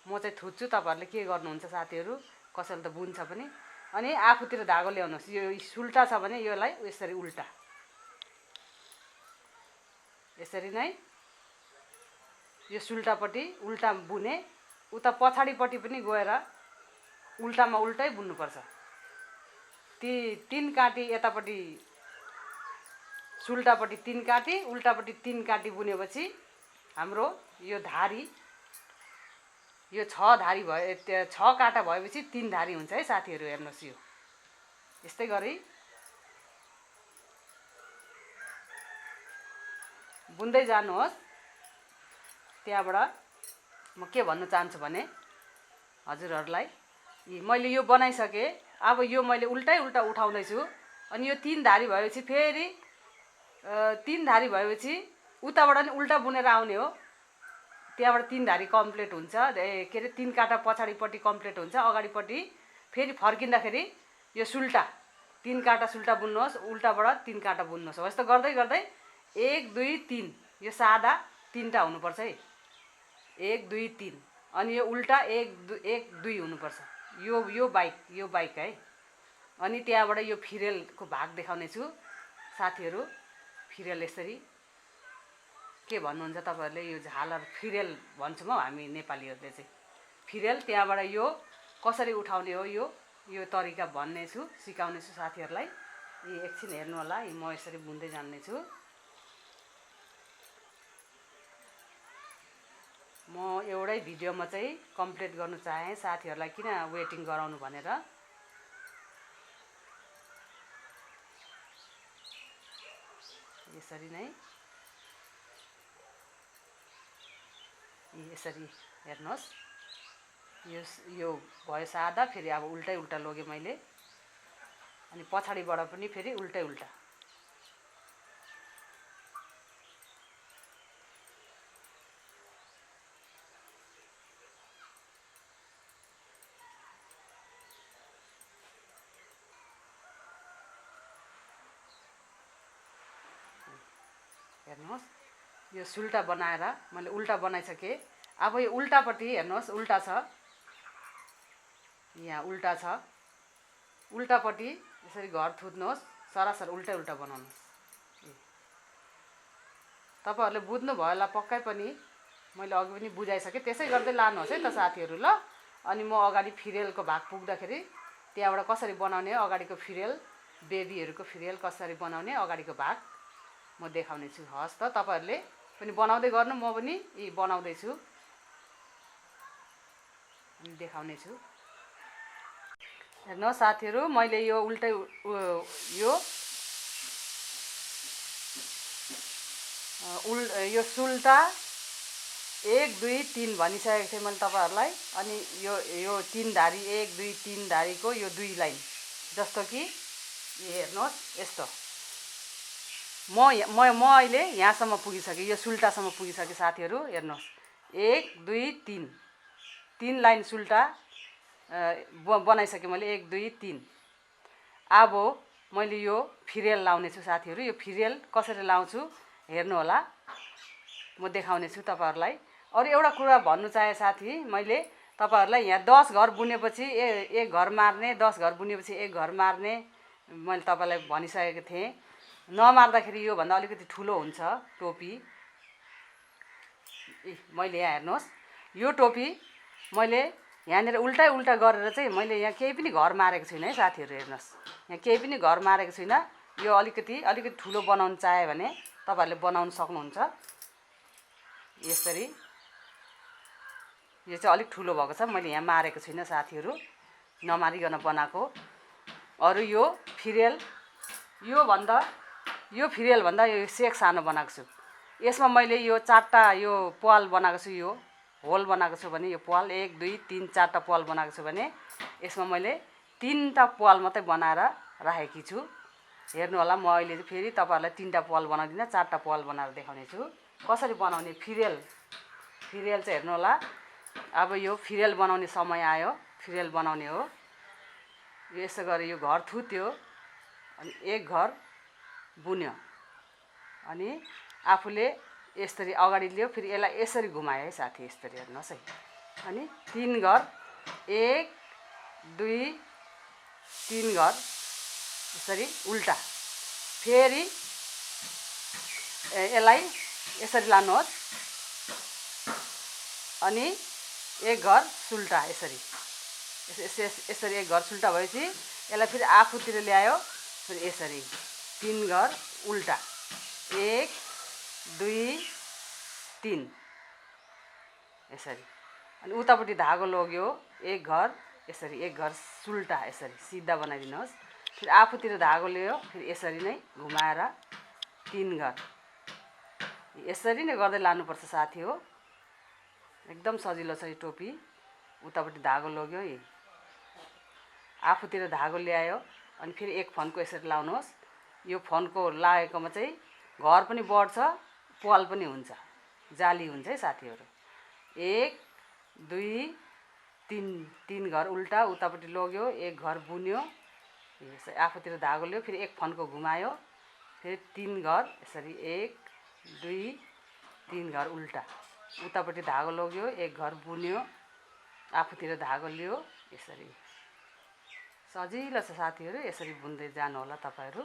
A: म चाहिँ थुत्छु, तपाईहरुले के गर्नुहुन्छ साथीहरू। कसैले त बुन्छ पनि। अनि आफूतिर धागो ल्याउनुहोस्। यो सुल्टा छ भने यसलाई यसरी उल्टा यसरी नै यो सुल्टापट्टि उल्टा बुने, उता पछाडिपट्टि पनि गएर उल्टामा उल्टै बुन्नुपर्छ। 3 काटी यतापट्टि सुल्टापट्टि 3 काटी उल्टापट्टि 3 काटी बुनेपछि हाम्रो यो धारी यो 6 धारी भयो। 6 काँटा भएपछि 3 धारी हुन्छ है साथीहरू। हेर्नुहोस् यो यस्तै गरी बुन्दै जानुहोस्। त्यहाँबाट म के भन्न चाहन्छु भने हजुरहरूलाई मैले यो बनाइसकेँ। अब यो मैले उल्टै उल्टा उठाउँदैछु। अनि यो 3 धारी भएपछि फेरि 3 धारी भएपछि उताबाट नि उल्टा बुनेर आउने हो। त्यहाँबाट 3 धारी कम्प्लिट हुन्छ। के अरे 3 काँटा पछाडिपट्टि कम्प्लिट हुन्छ। अगाडिपट्टि फेरि फर्किँदाखेरि यो सुल्टा 3 काँटा सुल्टा बुन्नुहोस्, उल्टाबाट 3 काँटा बुन्नुहोस्। हो यस्तो गर्दै गर्दै 1 2 3 यो सादा 3टा हुनुपर्छ है। 1 2 3 अनि यो उल्टा 1 2 हुनुपर्छ। यो बाइक है। अनि त्यहाँबाट यो फिरेलको भाग देखाउने छु साथीहरू। फिरेल यसरी के भन्नुहुन्छ तपाईहरुले, यो झालर फिरेल भन्छौँ हौ हामी नेपालीहरूले चाहिँ। फिरेल त्यहाँबाट यो कसरी उठाउने हो यो तरिका भन्ने छु, सिकाउने छु साथीहरूलाई। एकछिन हेर्नु होला। म यसरी बुन्दै जान्ने छु। म एउटै भिडियोमा चाहिँ कम्प्लिट गर्नु चाहेँ साथीहरूलाई किन वेटिङ गराउनु भनेर। यसरी नै यसरी हेर्नुहोस्। यो भयो सादा। फेरि अब उल्टै उल्टा लगे मैले। अनि पछाडिबाट पनि फेरि उल्टै उल्टा। हेर्नुहोस् यो सुल्टा बनाएर मैले उल्टा बनाइसकेँ। अब यो उल्टापट्टि हेर्नुहोस् उल्टा छ, यहाँ उल्टा छ। उल्टापट्टि यसरी घर थुत्नुहोस्, सरासर उल्टै उल्टा बनाउनुहोस्। तपाईँहरूले बुझ्नुभयो होला पक्कै पनि, मैले अघि पनि बुझाइसकेँ। त्यसै गर्दै लानुहोस् है त साथीहरू ल। अनि म अगाडि फिरेलको भाग पुग्दाखेरि त्यहाँबाट कसरी बनाउने, अगाडिको फिरेल, बेबीहरूको फिरेल कसरी बनाउने अगाडिको भाग म देखाउने छु। हस् त, तपाईँहरूले पनि बनाउँदै गर्नु, म पनि यी बनाउँदैछु अनि देखाउने छु। हेर्नुहोस् साथीहरू, मैले यो उल्टै यो सुल्टा 1 2 3 भनिसकेको थिएँ मैले तपाईँहरूलाई। अनि यो 3 धारी 1 2 3 धारीको यो 2 लाइन, जस्तो कि हेर्नुहोस् यस्तो म अहिले यहाँसम्म पुगिसकेँ, यो सुल्टासम्म पुगिसकेँ साथीहरू। हेर्नुहोस् 1 2 3 3 लाइन सुल्टा बनाइसकेँ मैले, 1 2 3। अब मैले यो फिरेल लाउने छु साथीहरू। यो फिरेल कसरी लाउँछु हेर्नु होला, म देखाउने छु तपाईँहरूलाई। अरू एउटा कुरा भन्नु चाहे साथी, मैले तपाईँहरूलाई यहाँ 10 घर बुनेपछि एक घर मार्ने, 10 घर बुनेपछि एक घर मार्ने मैले तपाईँलाई भनिसकेको थिएँ। नमार्दाखेरि योभन्दा अलिकति ठुलो हुन्छ टोपी। मैले यहाँ हेर्नुहोस्, यो टोपी मैले यहाँनिर उल्टै उल्टा गरेर चाहिँ मैले यहाँ केही पनि घर मारेको छुइनँ है साथीहरू। हेर्नुहोस्, यहाँ केही पनि घर मारेको छुइनँ। यो अलिकति ठुलो बनाउन चाह्यो भने तपाईँहरूले बनाउन सक्नुहुन्छ यसरी। यो चाहिँ अलिक ठुलो भएको छ, मैले यहाँ मारेको छुइनँ साथीहरू, नमारिकन बनाएको। अरू यो फिरेल, यो फिरेलभन्दा यो सेक सानो बनाएको छु। यसमा मैले यो 4टा यो पाल बनाएको छु, यो होल बनाएको छु भने यो पाल 1 2 3 4टा पाल बनाएको छु भने यसमा मैले 3टा पाल मात्रै बनाएर राखेकी छु। हेर्नु होला, म अहिले फेरि तपाईँहरूलाई 3टा पाल बनाउँदिनँ, 4टा पाल बनाएर देखाउने छु कसरी बनाउने। फिरेल चाहिँ हेर्नु होला। अब यो फिरेल बनाउने समय आयो, फिरेल बनाउने हो। यसो गरी यो घर थुत्यो अनि एक घर बुन्यो अनि आफूले यसरी अगाडि ल्यायो, फेरि यसलाई यसरी घुमायो है साथी, यसरी हेर्नुहोस् है। अनि 3 घर 1 2 3 घर यसरी उल्टा, फेरि यसलाई यसरी लानुहोस् अनि एक घर सुल्टा, यसरी एक घर सुल्टा भएपछि यसलाई फेरि आफूतिर ल्यायो, फेरि यसरी 3 घर उल्टा 1 2 3 यसरी। अनि उतापट्टि धागो लग्यो, एक घर यसरी, एक घर सुल्टा यसरी सिधा बनाइदिनुहोस्। फेरि आफूतिर धागो ल्यायो, फेरि यसरी नै घुमाएर 3 घर, यसरी नै गर्दै लानुपर्छ साथी हो। एकदम सजिलो छ यो टोपी। उतापट्टि धागो लग्यो, आफूतिर धागो ल्यायो अनि फेरि एक फन्को यसरी लाउनुहोस्। यो फन्को लागेकोमा चाहिँ घर पनि बढ्छ, पाल पनि हुन्छ, जाली हुन्छ है साथीहरू। 1 2 3 घर उल्टा, उतापट्टि लग्यो, एक घर बुन्यो, आफूतिर धागो ल्यायो, फेरि एक फन्को घुमायो, फेरि 3 घर यसरी 1 2 3 घर उल्टा, उतापट्टि धागो लग्यो, एक घर बुन्यो, आफूतिर धागो लियो, यसरी। सजिलो छ साथीहरू, यसरी बुन्दै जानु होला तपाईँहरू।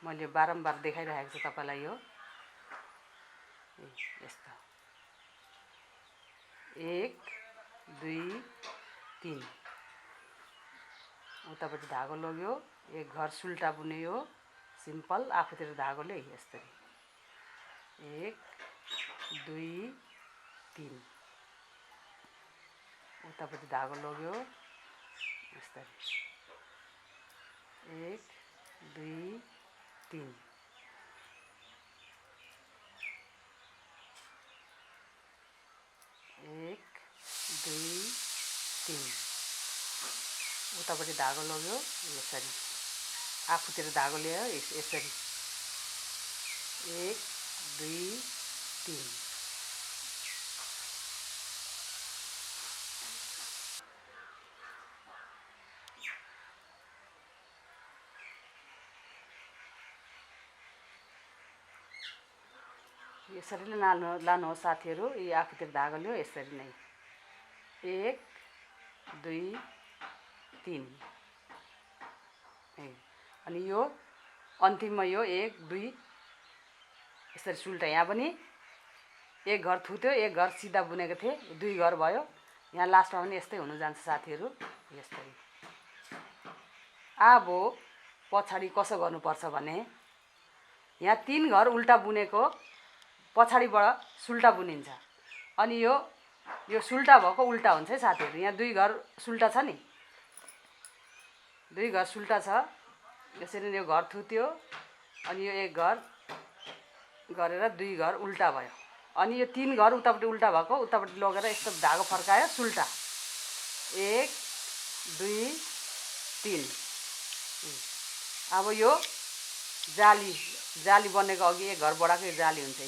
A: मैले बारम्बार देखाइरहेको छु तपाईँलाई यो यस्तो 1 2 3 उतापट्टि धागो लग्यो, एक घर सुल्टा बुन्यो, सिम्पल, आफूतिर धागो ल्यायो यसरी 1 2 3 उतापट्टि धागो लग्यो यसरी 1 2 3 1 2 3 उतापट्टि धागो लग्यो यसरी आफूतिर धागो ल्यायो यसरी 1 2 3 यसरी नै लानुहोस् साथीहरू। यी आफूतिर धागो ल्यायो यसरी नै 1 2 3 अनि यो अन्तिममा यो 1 2 यसरी सुल्टा। यहाँ पनि एक घर थुत्यो, एक घर सिधा बुनेको थिएँ, 2 घर भयो। यहाँ लास्टमा पनि यस्तै हुन जान्छ साथीहरू। यस्तै अब पछाडि कसो गर्नुपर्छ भने यहाँ 3 घर उल्टा बुनेको पछाडिबाट सुल्टा बुनिन्छ। अनि यो सुल्टा भएको उल्टा हुन्छ है साथीहरू। यहाँ 2 घर सुल्टा छ नि, 2 घर सुल्टा छ। यसरी यो घर थुत्यो, अनि यो 1 घर गरेर 2 घर उल्टा भयो। अनि यो 3 घर उतापट्टि उल्टा भएको उतापट्टि लगेर यस्तो धागो फर्कायो सुल्टा 1 2 3। अब यो जाली बनेको अघि 1 घर बढाएको यो जाली हुन्छ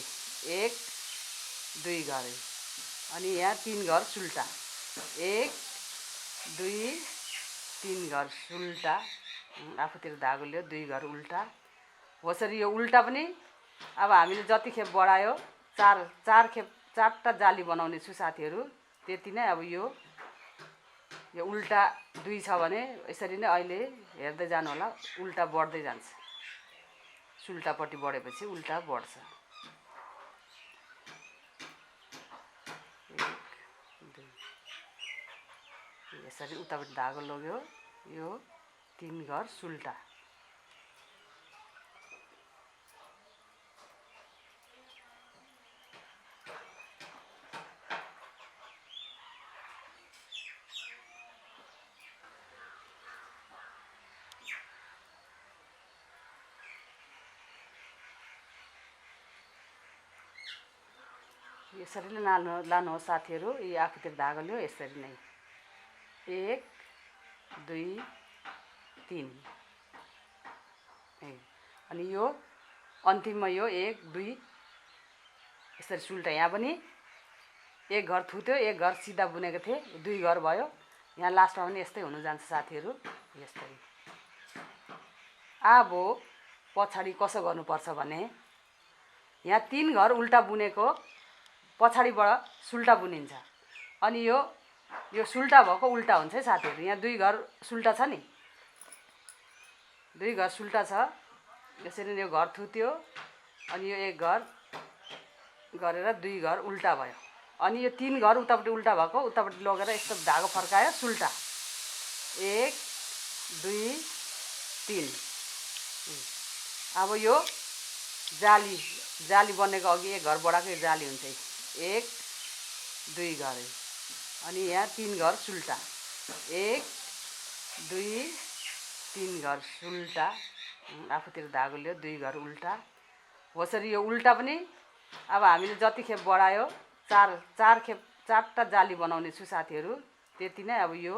A: 1 2 घर। अनि यहाँ 3 घर सुल्टा 1 2 3 घर सुल्टा। आफूतिर धागो ल्यायो 2 घर उल्टा। होसरी यो उल्टा पनि अब हामीले जति खेप बढायो 4 खेप 4टा जाली बनाउने छु साथीहरू। त्यति नै। अब यो उल्टा 2 छ भने यसरी नै अहिले हेर्दै जानु होला, उल्टा बढ्दै जान्छ। सुल्टापट्टि बढेपछि उल्टा बढ्छ। 1 2 यसरी उतापट्टि धागो लग्यो, यो 3 घर सुल्टा। यसरी नै लानुहोस् साथीहरू। यी आफूतिर धागो ल्यायो यसरी नै 1 2 3 अनि यो अन्तिममा यो 1 2 यसरी सुल्टा। यहाँ पनि 1 घर थुत्यो, 1 घर सिधा बुनेको थिएँ, 2 घर भयो। यहाँ लास्टमा पनि यस्तै हुन जान्छ साथीहरू। यस्तै। अब पछाडि कसो गर्नुपर्छ भने यहाँ 3 घर उल्टा बुनेको पछाडिबाट सुल्टा बुनिन्छ। अनि यो सुल्टा भएको उल्टा हुन्छ है साथीहरू। यहाँ 2 घर सुल्टा छ नि, 2 घर सुल्टा छ। यसरी यो घर थुत्यो, अनि यो 1 घर गरेर 2 घर उल्टा भयो। अनि यो 3 घर उतापट्टि उल्टा भएको उतापट्टि लगेर यस्तो धागो फर्कायो सुल्टा 1 2 3। अब यो जाली बनेको अघि 1 घर बढाएको यो जाली हुन्छ 1 2 घर। अनि यहाँ 3 घर सुल्टा 1 2 3 घर सुल्टा। आफूतिर धागो ल्यायो 2 घर उल्टा। होसरी यो उल्टा पनि अब हामीले जति खेप बढायो 4 खेप 4टा जाली बनाउने छु साथीहरू। त्यति नै। अब यो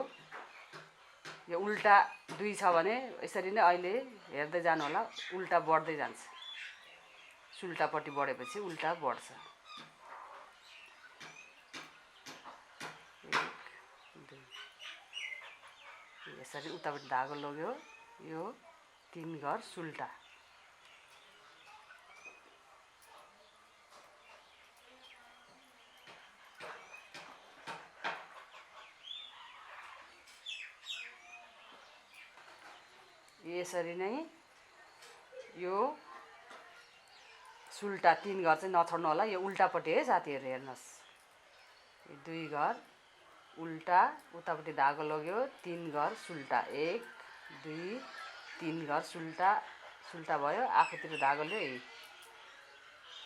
A: उल्टा 2 छ भने यसरी नै अहिले हेर्दै जानु होला, उल्टा बढ्दै जान्छ। सुल्टापट्टि बढेपछि उल्टा बढ्छ। 1 2 यसरी उतापट्टि धागो लग्यो, यो 3 घर सुल्टा। यसरी नै यो सुल्टा 3 घर चाहिँ नछोड्नु होला। यो उल्टापट्टि है साथीहरू, हेर्नुहोस् 2 घर उल्टा, उतापट्टि धागो लग्यो 3 घर सुल्टा 1 2 3 घर सुल्टा भयो। आफूतिर धागो ल्यायो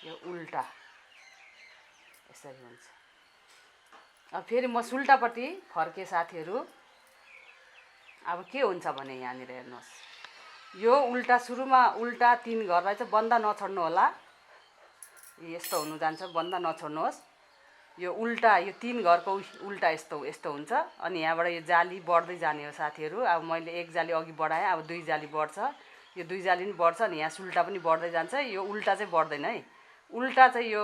A: यो उल्टा यसरी हुन्छ। अब फेरि म सुल्टापट्टि फर्के साथीहरू। अब के हुन्छ भने यहाँनिर हेर्नुहोस्, यो उल्टा सुरुमा उल्टा 3 घरलाई चाहिँ बन्दा नछोड्नु होला। यस्तो हुनु जान्छ, बन्दा नछोड्नुहोस्। यो उल्टा यो 3 घरको उल्टा यस्तो हुन्छ। अनि यहाँबाट यो जाली बढ्दै जाने हो साथीहरू। अब मैले 1 जाली अघि बढाएँ, अब 2 जाली बढ्छ। यो 2 जाली पनि बढ्छ अनि यहाँ सुल्टा पनि बढ्दै जान्छ। यो उल्टा चाहिँ बढ्दैन है। उल्टा चाहिँ यो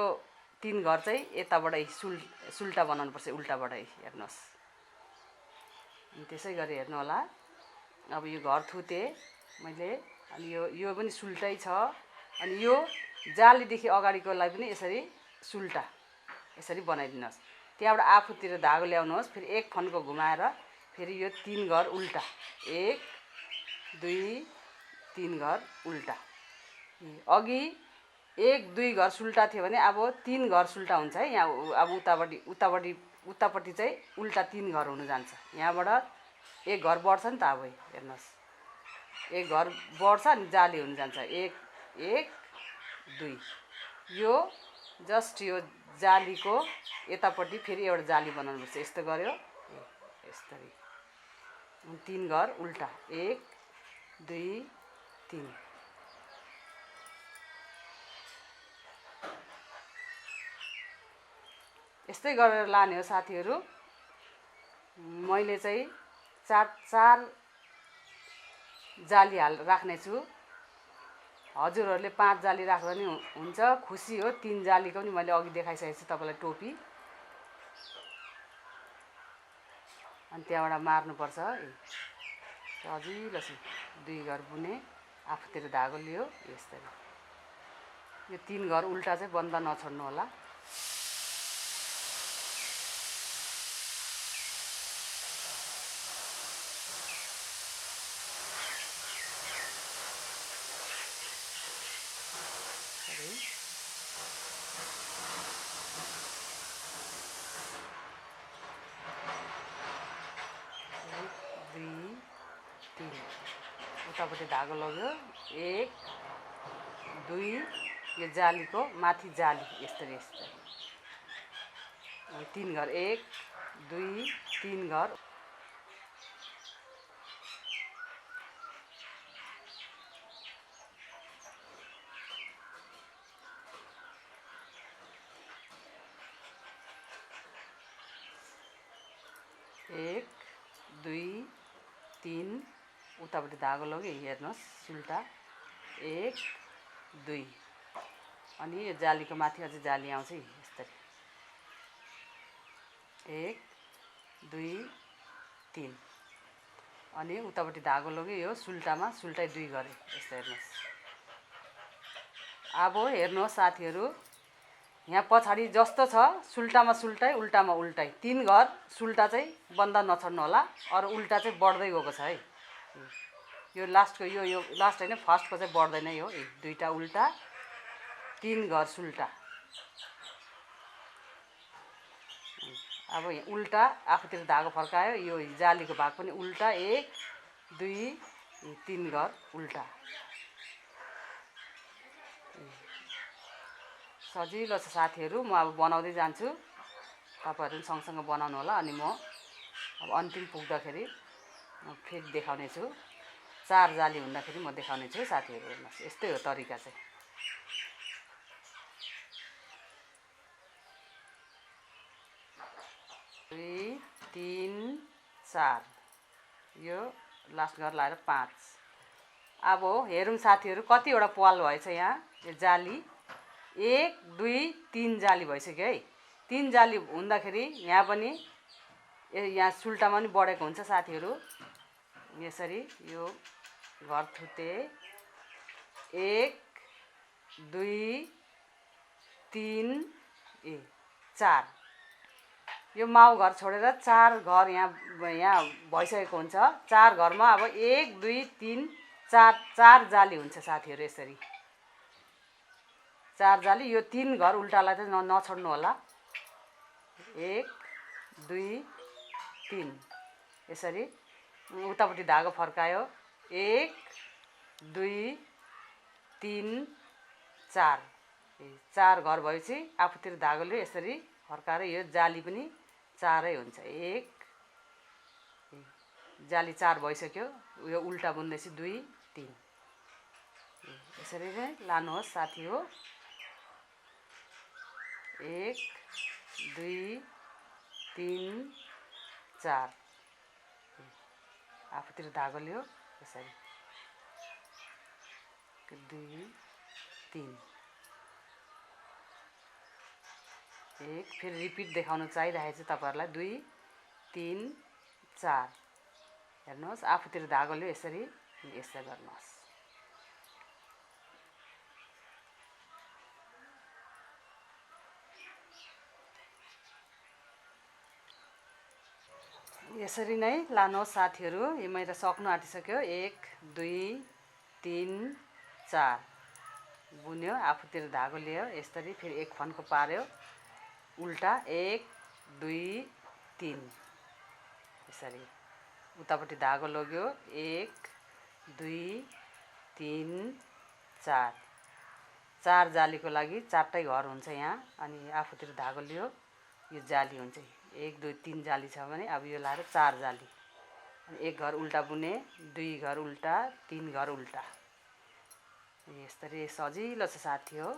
A: 3 घर चाहिँ यताबाटै सुल्टा बनाउनुपर्छ उल्टाबाटै। हेर्नुहोस्, त्यसै गरी हेर्नु होला। अब यो घर थुते मैले, अनि यो पनि सुल्टै छ। अनि यो जालीदेखि अगाडिकोलाई पनि यसरी सुल्टा यसरी बनाइदिनुहोस्। त्यहाँबाट आफूतिर धागो ल्याउनुहोस्, फेरि एक फन्को घुमाएर फेरि यो 3 घर उल्टा, 1 2 3 घर उल्टा। अघि 1 2 घर सुल्टा थियो भने अब 3 घर सुल्टा हुन्छ है। यहाँ अब उतापट्टि चाहिँ उल्टा 3 घर हुन जान्छ। यहाँबाट 1 घर बढ्छ नि त। अब हेर्नुहोस्, 1 घर बढ्छ अनि जाली हुन जान्छ। 1 1 2। यो जस्ट यो जालीको यतापट्टि फेरि एउटा जाली बनाउनुपर्छ। यस्तो गर्यो, यस्तरी 3 घर उल्टा, 1 2 3। यस्तै गरेर लाने हो साथीहरू। मैले चाहिँ चार जाली राख्नेछु। हजुरहरूले 5 जाली राख्दा नि हुन्छ, खुसी हो। 3 जालीको पनि मैले अघि देखाइसकेको छु तपाईँलाई टोपी। अनि त्यहाँबाट मार्नुपर्छ। सजिलो छ। 2 घर बुने, आफूतिर धागो लियो यस्तरी। यो 3 घर उल्टा चाहिँ बन्द नछोड्नु होला। उतापट्टि धागो लग्यो, 1 2। यो जालीको माथि जाली यस्तरी यस्तरी 3 घर, 1 2 3 घर। एक 2 3 उतापट्टि धागो लग्यो। हेर्नुहोस्, सुल्टा 1 2। अनि यो जालीको माथि अझै जाली आउँछ यस्तरी, 1 2 3। अनि उतापट्टि धागो लग्यो, यो सुल्टामा सुल्टै 2 गरे यस्तो। हेर्नुहोस्, अब हेर्नुहोस् साथीहरू, यहाँ पछाडि जस्तो छ सुल्टामा सुल्टै उल्टामा उल्टै 3 घर सुल्टा चाहिँ बन्द नछोड्नु होला। अरू उल्टा चाहिँ बढ्दै गएको छ है। यो लास्टको यो लास्ट होइन, फर्स्टको चाहिँ बढ्दैन यो। 2टा उल्टा, 3 घर सुल्टा। अब उल्टा आफूतिर धागो फर्कायो, यो जालीको भाग पनि उल्टा, 1 2 3 घर उल्टा। सजिलो छ साथीहरू। म अब बनाउँदै जान्छु, तपाईँहरू पनि सँगसँगै बनाउनु होला। अनि म अब अन्तिम पुग्दाखेरि म फेरि देखाउने छु। 4 जाली हुँदाखेरि म देखाउने छु साथीहरू। हेर्नुहोस्, यस्तै हो तरिका चाहिँ। 2 3 4, यो लास्ट घर लाएर 5। अब हेरौँ साथीहरू, कतिवटा पाल भएछ यहाँ। यो जाली 1 2 3 जाली भइसक्यो है। 3 जाली हुँदाखेरि यहाँ पनि यहाँ सुल्टामा पनि बढेको हुन्छ साथीहरू। यसरी यो घर थुते, 1 2 3 4। यो माउ घर छोडेर 4 घर यहाँ भइसकेको हुन्छ। 4 घरमा अब 1 2 3 4 जाली हुन्छ साथीहरू। यसरी 4 जाली। यो 3 घर उल्टालाई चाहिँ नछोड्नु होला। 1 2 3 यसरी उतापट्टि धागो फर्कायो, 1 2 3 4। 4 घर भएपछि आफूतिर धागोले यसरी फर्काएर यो जाली पनि 4 हुन्छ। 1 जाली 4 भइसक्यो। यो उल्टा बुन्दैछु, 2 3। यसरी नै लानुहोस् साथी हो। 1 2 3 4 आफूतिर धागो लियो यसरी। 2 3 एक फेरि रिपिट देखाउन चाहिरहेको छु तपाईहरुलाई 2 3 4 हेर्नुहोस् आफूतिर धागो लियो यसरी यसै गर्नुहोस् यसरी नै लानुहोस् साथीहरु यो मेरो सक्नु आँटिसक्यो 1 2 3 4 बुन्यो आफूतिर धागो लियो यसरी फेरि एक फन्को पार्यो उल्टा 1 2 3 यसरी उतापट्टि धागो लग्यो 1 2 3 4 चार जालीको लागि चारटै घर हुन्छ यहाँ अनि आफूतिर धागो लियो यो जाली हुन्छ 1 2 3 जाली छ भने अब यो लाएर 4 जाली अनि एक घर उल्टा बुने 2 घर उल्टा 3 घर उल्टा यसरी सजिलो छ साथी हो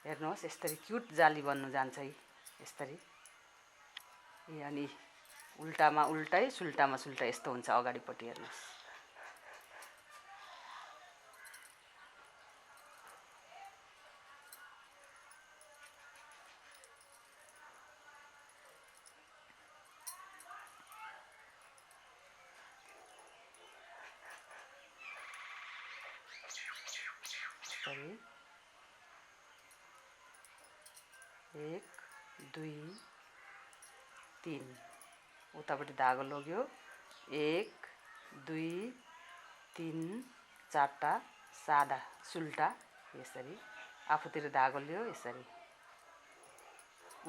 A: हेर्नुहोस् यसरी क्युट जाली बन्नु जान्छ यसरी अनि उल्टामा उल्टै सुल्टामा सुल्टा यस्तो हुन्छ अगाडिपट्टि हेर्नुहोस् एक 2 3 उतापट्टि धागो लग्यो 1 2 3 चारटा सादा सुल्टा यसरी आफूतिर धागो लियो यसरी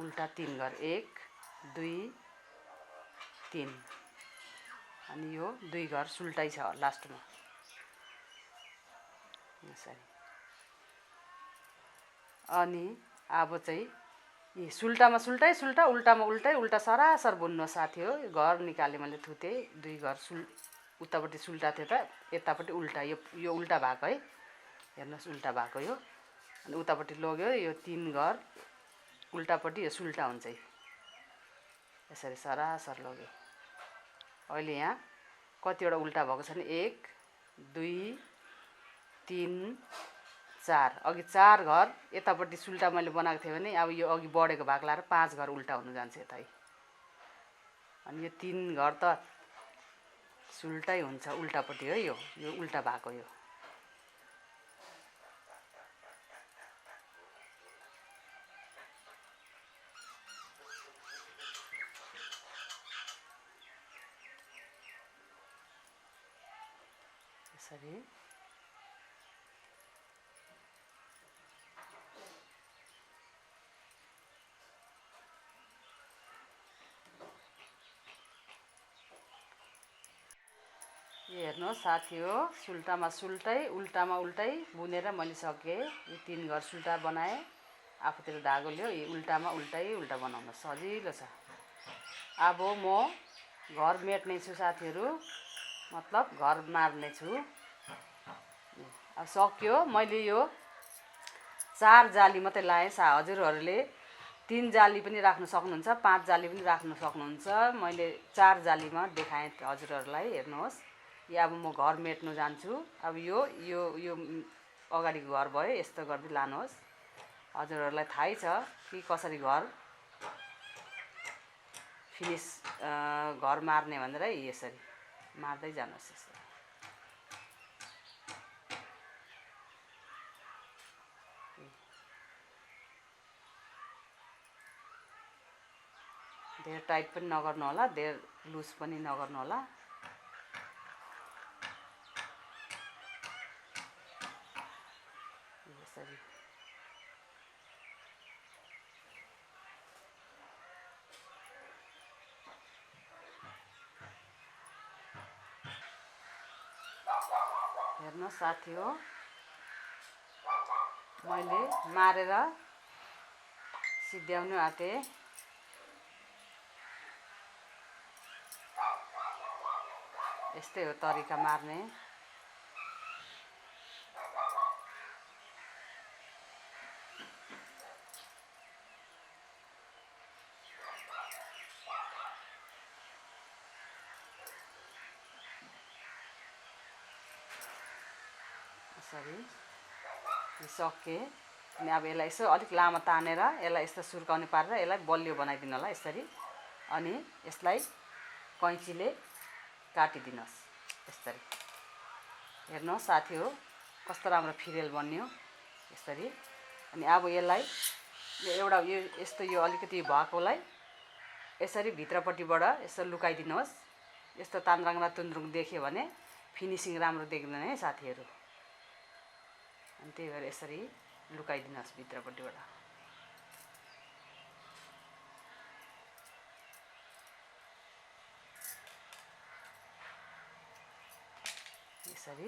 A: उल्टा 3 घर 1 2 3 अनि यो 2 घर सुल्टै छ लास्टमा यसरी अनि अब चाहिँ यी सुल्टामा सुल्टै सुल्टा उल्टामा उल्टै उल्टा सरासर बुन्नु साथी हो घर निकाले मैले थुते 2 घर उतापट्टि सुल्टा थियो त यतापट्टि उल्टा यो उल्टा भएको है हेर्नुहोस् उल्टा भएको यो अनि उतापट्टि लग्यो यो 3 घर उल्टापट्टि यो सुल्टा हुन्छ यसरी सरासर लग्यो अहिले यहाँ कतिवटा उल्टा भएको छ नि 1 2 3 4 अघि 4 घर यतापट्टि सुल्टा मैले बनाएको थिएँ भने अब यो अघि बढेको भाग लाएर 5 घर उल्टा हुन जान्छ यतै अनि यो 3 घर त सुल्टै हुन्छ उल्टापट्टि हो यो उल्टा भएको यो यसरी हेर्नुहोस् साथी हो सुल्टामा सुल्टै उल्टामा उल्टै बुनेर मैले सके यो 3 घर सुल्टा बनाए आफूतिर धागो लियो यो उल्टामा उल्टै उल्टा बनाउन सजिलो छ अब म घर मेट्ने छु साथीहरु मतलब घर मार्ने छु अब सक्यो मैले यो 4 जाली मात्रै लाए हजुरहरुले 3 जाली पनि राख्न सक्नुहुन्छ 5 जाली पनि राख्न सक्नुहुन्छ मैले 4 जालीमा देखाएँ हजुरहरुलाई हेर्नुहोस् यो अब म घर मेट्नु जान्छु अब यो अगाडिको घर भयो यस्तो गर्दै लानुहोस् हजुरहरुलाई थाहै छ कि कसरी घर फिनिश घर मार्ने भनेर यसरी मार्दै जानुहोस् यसरी धेर टाइट पनि नगर्नु होला धेर लुज पनि नगर्नु होला यसरी हेर्नु साथी हो मैले मारेर सिध्याउनु आटे यस्तै हो तरिका मार्ने यसरी सके अनि अब यसलाई यसो अलिक लामो तानेर यसलाई यस्तो सुर्काउने पारेर यसलाई बलियो बनाइदिनु होला यसरी। अनि यसलाई कैँचीले काटिदिनुहोस् यसरी। हेर्नुहोस् साथी हो कस्तो राम्रो फिरेल बन्यो यसरी। अनि अब यसलाई एउटा यो यस्तो यो अलिकति भएकोलाई यसरी भित्रपट्टिबाट यसो लुकाइदिनुहोस्। यस्तो तान्द्राङ्रा तुन्द्रुङ देख्यो भने फिनिसिङ राम्रो देख्दैन है साथीहरू। अनि त्यही भएर यसरी लुकाइदिनुहोस् भित्रपट्टिबाट। यसरी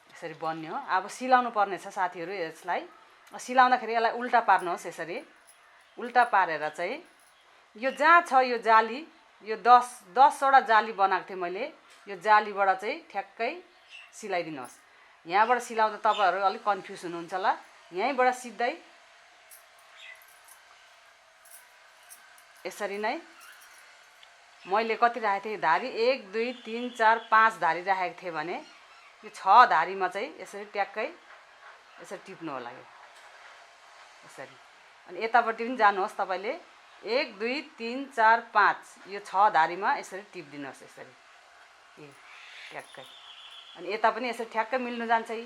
A: यसरी बन्यो। अब सिलाउनु पर्ने छ साथीहरू। यसलाई सिलाउँदाखेरि यसलाई उल्टा पार्नुहोस् यसरी। उल्टा पारेर चाहिँ यो जहाँ छ यो जाली, यो 10वटा जाली बनाएको थिएँ मैले, यो जालीबाट चाहिँ ठ्याक्कै सिलाइदिनुहोस्। यहाँबाट सिलाउँदा तपाईँहरू अलिक कन्फ्युज हुनुहुन्छ होला। यहीँबाट सिधै यसरी नै मैले कति राखेको थिएँ धारी 1 2 3 4 5 धारी राखेको थिएँ भने यो 6 धारीमा चाहिँ यसरी ट्याक्कै यसरी टिप्नु होला यो यसरी। अनि यतापट्टि पनि जानुहोस् तपाईँले 1 2 3 4 5 यो 6 धारीमा यसरी टिप्दिनुहोस् यसरी ट्याक्कै। अनि यता पनि यसरी ठ्याक्कै मिल्नु जान्छ है,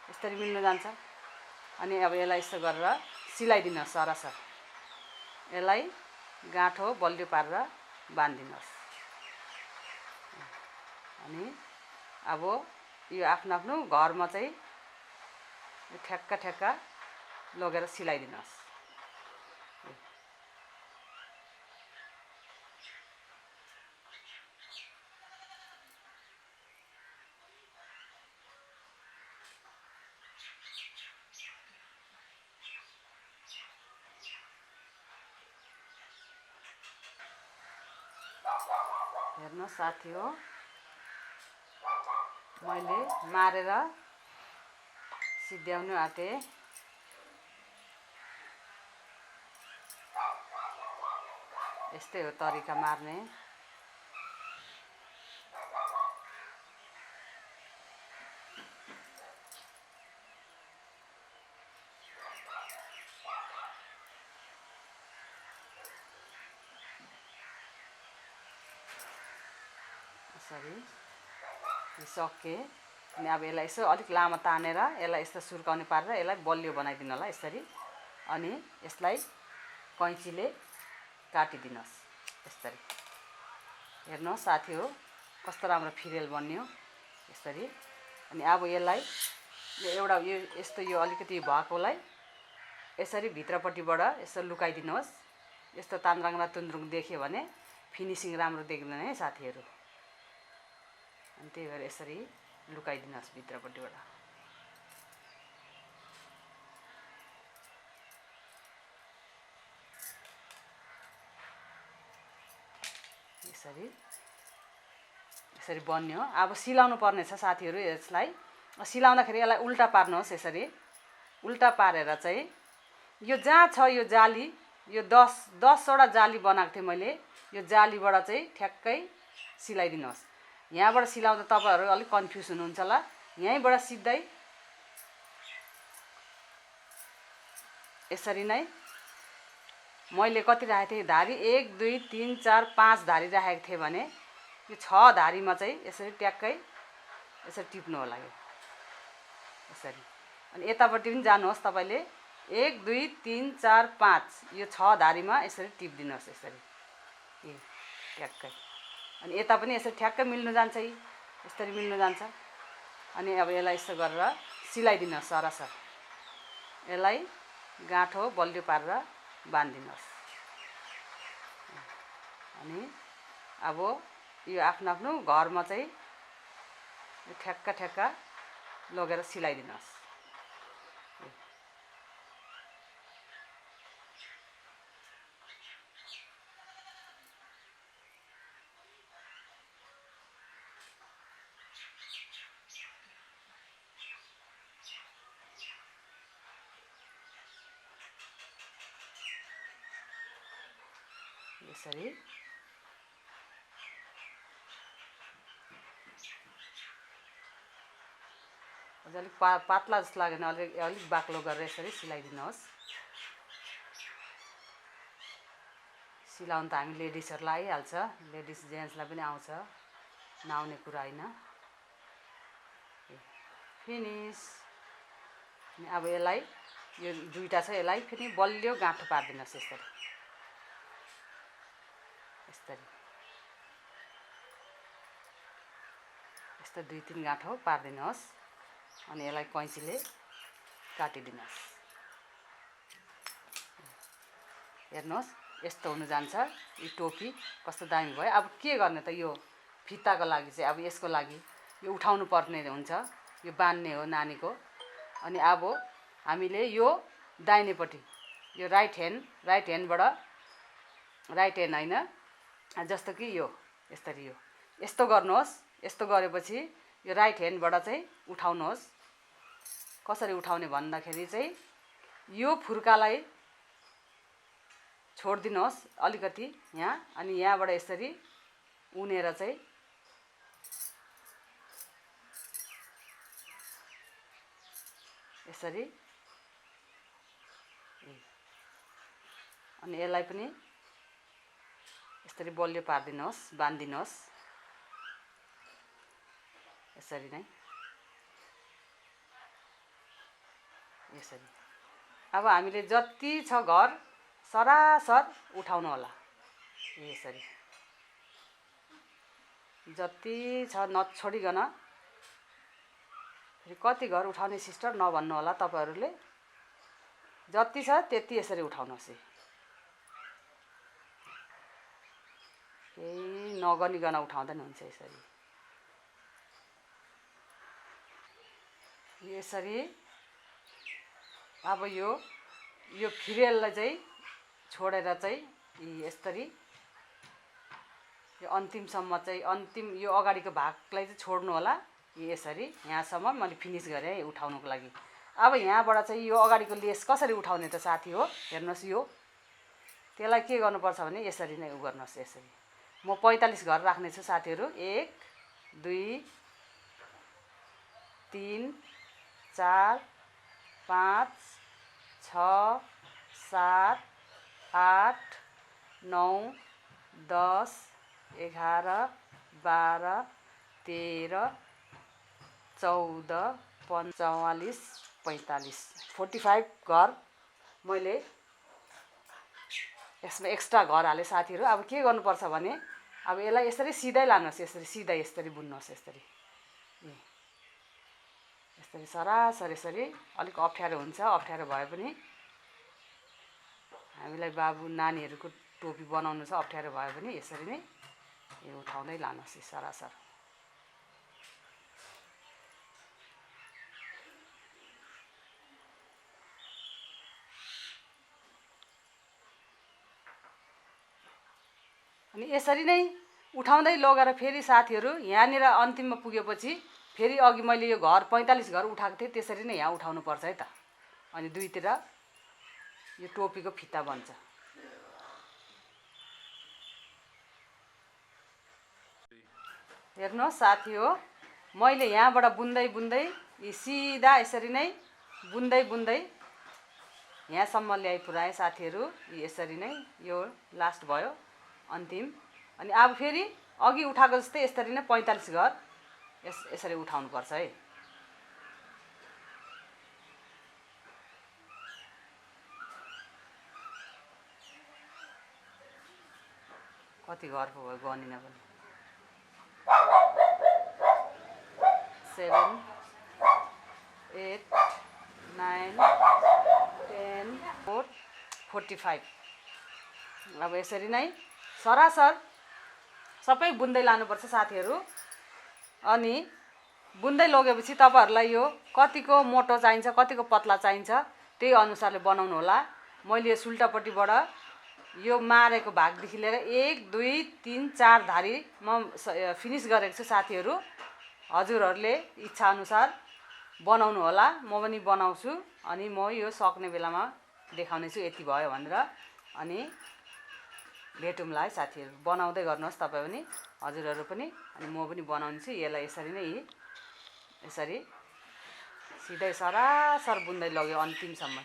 A: यसरी मिल्नु जान्छ। अनि अब यसलाई यस्तो गरेर सिलाइदिनुहोस् सरसर। यसलाई गाँठो बलियो पारेर बाँधिदिनुहोस्। अनि अब यो आफ्नो आफ्नो घरमा चाहिँ ठ्याक्का ठ्याक्का लगेर सिलाइदिनुहोस्। हेर्नुहोस् साथी हो मैले मारेर सिद्ध्याउनु आँटेँ। यस्तै हो तरिका मार्ने। यसरी सके अनि अब यसलाई यसो अलिक लामो तानेर यसलाई यस्तो सुर्काउने पारेर यसलाई बलियो बनाइदिनु होला यसरी। अनि यसलाई कैँचीले काटिदिनुहोस् यसरी। हेर्नुहोस् साथी हो कस्तो राम्रो फिरेल बन्यो यसरी। अनि अब यसलाई एउटा यो यस्तो यो अलिकति भएकोलाई यसरी भित्रपट्टिबाट यसो लुकाइदिनुहोस्। यस्तो तान्द्राङ्रा तुन्द्रुङ देख्यो भने फिनिसिङ राम्रो देख्दैन है साथीहरू। अनि त्यही भएर यसरी लुकाइदिनुहोस् भित्रपट्टिबाट। यसरी यसरी बन्यो। अब सिलाउनु पर्ने छ साथीहरू। यसलाई सिलाउँदाखेरि यसलाई उल्टा पार्नुहोस् यसरी। उल्टा पारेर चाहिँ यो जहाँ छ यो जाली, यो 10वटा जाली बनाएको थिएँ मैले, यो जालीबाट चाहिँ ठ्याक्कै सिलाइदिनुहोस्। यहाँबाट सिलाउँदा तपाईँहरू अलिक कन्फ्युज हुनुहुन्छ होला। यहीँबाट सिधै यसरी नै मैले कति राखेको थिएँ धारी 1 2 3 4 5 धारी राखेको थिएँ भने यो 6 धारीमा चाहिँ यसरी ट्याक्कै यसरी टिप्नु होला यो यसरी। अनि यतापट्टि पनि जानुहोस् तपाईँले 1 2 3 4 5 यो 6 धारीमा यसरी टिप्दिनुहोस् यसरी ट्याक्कै। अनि यता पनि यसरी ठ्याक्कै मिल्नु जान्छ है, यसरी मिल्नु जान्छ। अनि अब यसलाई यस्तो गरेर सिलाइदिनुहोस् सरसर। यसलाई गाँठो बलियो पारेर बाँधिदिनुहोस्। अनि अब यो आफ्नो आफ्नो घरमा चाहिँ ठ्याक्का ठ्याक्का लगेर सिलाइदिनुहोस्। यसरी अलिक पातला जस्तो लाग्यो भने अलिक बाक्लो गरेर यसरी सिलाइदिनुहोस्। सिलाउनु त हामी लेडिजहरूलाई आइहाल्छ, लेडिज जेन्ट्सलाई पनि आउँछ, नआउने कुरा होइन। फिनिस। अब यसलाई यो दुईवटा छ, यसलाई फेरि बलियो गाँठो पारिदिनुहोस् यसरी यसरी यस्तो 2-3 गाँठो पारिदिनुहोस्। अनि यसलाई कैँचीले काटिदिनुहोस्। हेर्नुहोस् यस्तो हुन जान्छ। यो टोपी कस्तो दामी भयो। अब के गर्ने त, यो फिताको लागि चाहिँ अब यसको लागि यो उठाउनु पर्ने हुन्छ, यो बान्ने हो नानीको। अनि अब हामीले यो दाहिनेपट्टि यो राइट ह्यान्डबाट राइट ह्यान्ड होइन, जस्तो कि यो यसरी यो यस्तो गर्नुहोस्। यस्तो गरेपछि यो राइट ह्यान्डबाट चाहिँ उठाउनुहोस्। कसरी उठाउने भन्दाखेरि चाहिँ यो फुर्कालाई छोडिदिनुहोस् अलिकति यहाँ, अनि यहाँबाट यसरी उनेर चाहिँ यसरी, अनि यसलाई पनि यसरी बलियो पारिदिनुहोस्, बान्दिनुहोस् यसरी नै यसरी। अब हामीले जति छ घर सरासर उठाउनु होला यसरी, जति छ नछोडिकन। फेरि कति घर उठाउने सिस्टर नभन्नु होला तपाईँहरूले, जति छ त्यति यसरी उठाउनुहोस्। केही नगनिकन उठाउँदा नि हुन्छ यसरी यसरी। अब यो फिरेललाई चाहिँ छोडेर चाहिँ यसरी यो अन्तिमसम्म चाहिँ अन्तिम यो अगाडिको भागलाई चाहिँ छोड्नु होला यसरी। यहाँसम्म मैले फिनिस गरेँ उठाउनुको लागि। अब यहाँबाट चाहिँ यो अगाडिको लेस कसरी उठाउने त साथी हो, हेर्नुहोस्। यो त्यसलाई के गर्नुपर्छ भने यसरी नै गर्नुहोस् यसरी। म 45 घर राख्नेछु साथीहरू। 1 2 3 4 5 6 7 8 9 10 11 12 13 14 45 45 घर मैले यसमा एक्स्ट्रा घर हालेँ साथीहरू। अब के गर्नुपर्छ भने अब यसलाई यसरी सिधै लानुहोस्, यसरी सिधै यसरी बुन्नुहोस् यसरी यसरी सरासर यसरी। अलिक अप्ठ्यारो हुन्छ, अप्ठ्यारो भए पनि हामीलाई बाबु नानीहरूको टोपी बनाउनु छ, अप्ठ्यारो भए पनि यसरी नै यो उठाउँदै लानुहोस् सरासर। अनि यसरी नै उठाउँदै लगेर फेरि साथीहरू यहाँनिर अन्तिममा पुगेपछि फेरि अघि मैले यो घर 45 घर उठाएको थिएँ, त्यसरी नै यहाँ उठाउनुपर्छ है त। अनि दुईतिर यो टोपीको फिता बन्छ। हेर्नुहोस् साथी हो, मैले यहाँबाट बुन्दै बुन्दै सिधा यसरी नै बुन्दै बुन्दै यहाँसम्म ल्याइ पुऱ्याएँ साथीहरू। यसरी नै यो लास्ट भयो अन्तिम। अनि अब फेरि अघि उठाएको जस्तै यसरी नै 45 घर यसरी उठाउनुपर्छ है। कति घरको भयो गनिन पनि। 7 8 9 10 45। अब यसरी नै सरासर सबै बुन्दै लानुपर्छ साथीहरू। अनि बुन्दै लगेपछि तपाईँहरूलाई यो कतिको मोटो चाहिन्छ, कतिको पतला चाहिन्छ त्यही अनुसारले बनाउनु होला। मैले यो सुल्टापट्टिबाट यो मारेको भागदेखि लिएर 1 2 3 4 धारी म फिनिस गरेको छु साथीहरू। हजुरहरूले इच्छा अनुसार बनाउनु होला, म पनि बनाउँछु। अनि म यो सक्ने बेलामा देखाउने छु यति भयो भनेर। अनि भेटौँला है साथीहरू, बनाउँदै गर्नुहोस् तपाईँ पनि, हजुरहरू पनि। अनि म पनि बनाउँछु यसलाई यसरी नै यसरी सिधै सरासर बुन्दै लग्यो अन्तिमसम्म।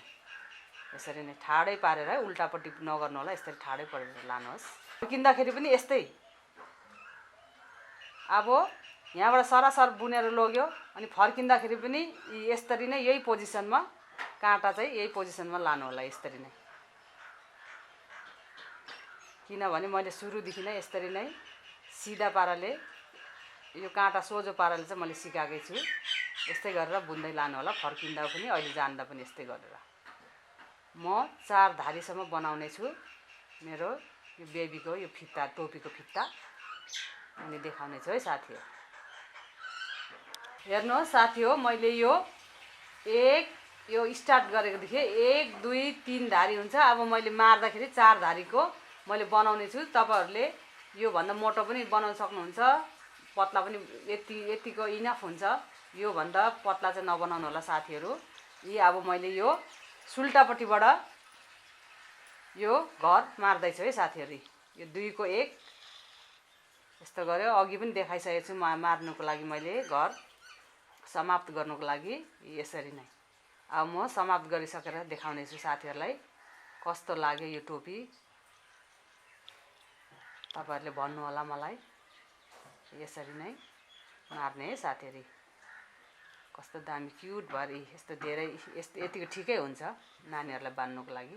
A: यसरी नै ठाडै पारेर उल्टापट्टि नगर्नु होला, यसरी ठाडै पारेर लानुहोस्। फर्किँदाखेरि पनि यस्तै, अब यहाँबाट सरासर बुनेर लग्यो अनि फर्किँदाखेरि पनि यसरी नै यही पोजिसनमा काँटा चाहिँ यही पोजिसनमा लानु होला यसरी नै। किनभने मैले सुरुदेखि नै यसरी नै सिधा पाराले यो काँटा सोझो पाराले चाहिँ मैले सिकाएकै छु। यस्तै गरेर बुन्दै लानु होला फर्किँदा पनि अहिले जाँदा पनि यस्तै गरेर। म 4 धारीसम्म बनाउने छु। मेरो यो बेबीको यो फित्ता टोपीको फित्ता अनि देखाउने छु है साथी हो। हेर्नुहोस् साथी हो, मैले यो स्टार्ट गरेको देखि 1 2 3 धारी हुन्छ। अब मैले मार्दाखेरि 4 धारीको मैले बनाउने छु। तपाईहरुले यो भन्दा मोटो पनि बनाउन सक्नुहुन्छ, पतला पनि यतिको इनफ हुन्छ। यो भन्दा पतला चाहिँ नबनाउनु होला साथीहरु। अब मैले यो सुल्टापट्टिबाट यो घर मार्दै छु है साथीहरु। यो 2 को 1 यस्तो गर्यो। अघि पनि देखाइसकेको छु मार्नुको लागि मैले घर समाप्त गर्नुको लागि यसरी नै। अब म समाप्त गरिसकेर देखाउने छु साथीहरुलाई कस्तो लाग्यो यो टोपी। तपाईहरुले भन्नु होला मलाई। यसरी नै मार्ने है साथीहरु। कस्तो दामी क्युट भरी यस्तो धेरै यतिको ठिकै हुन्छ नानीहरुलाई बान्नुको लागि।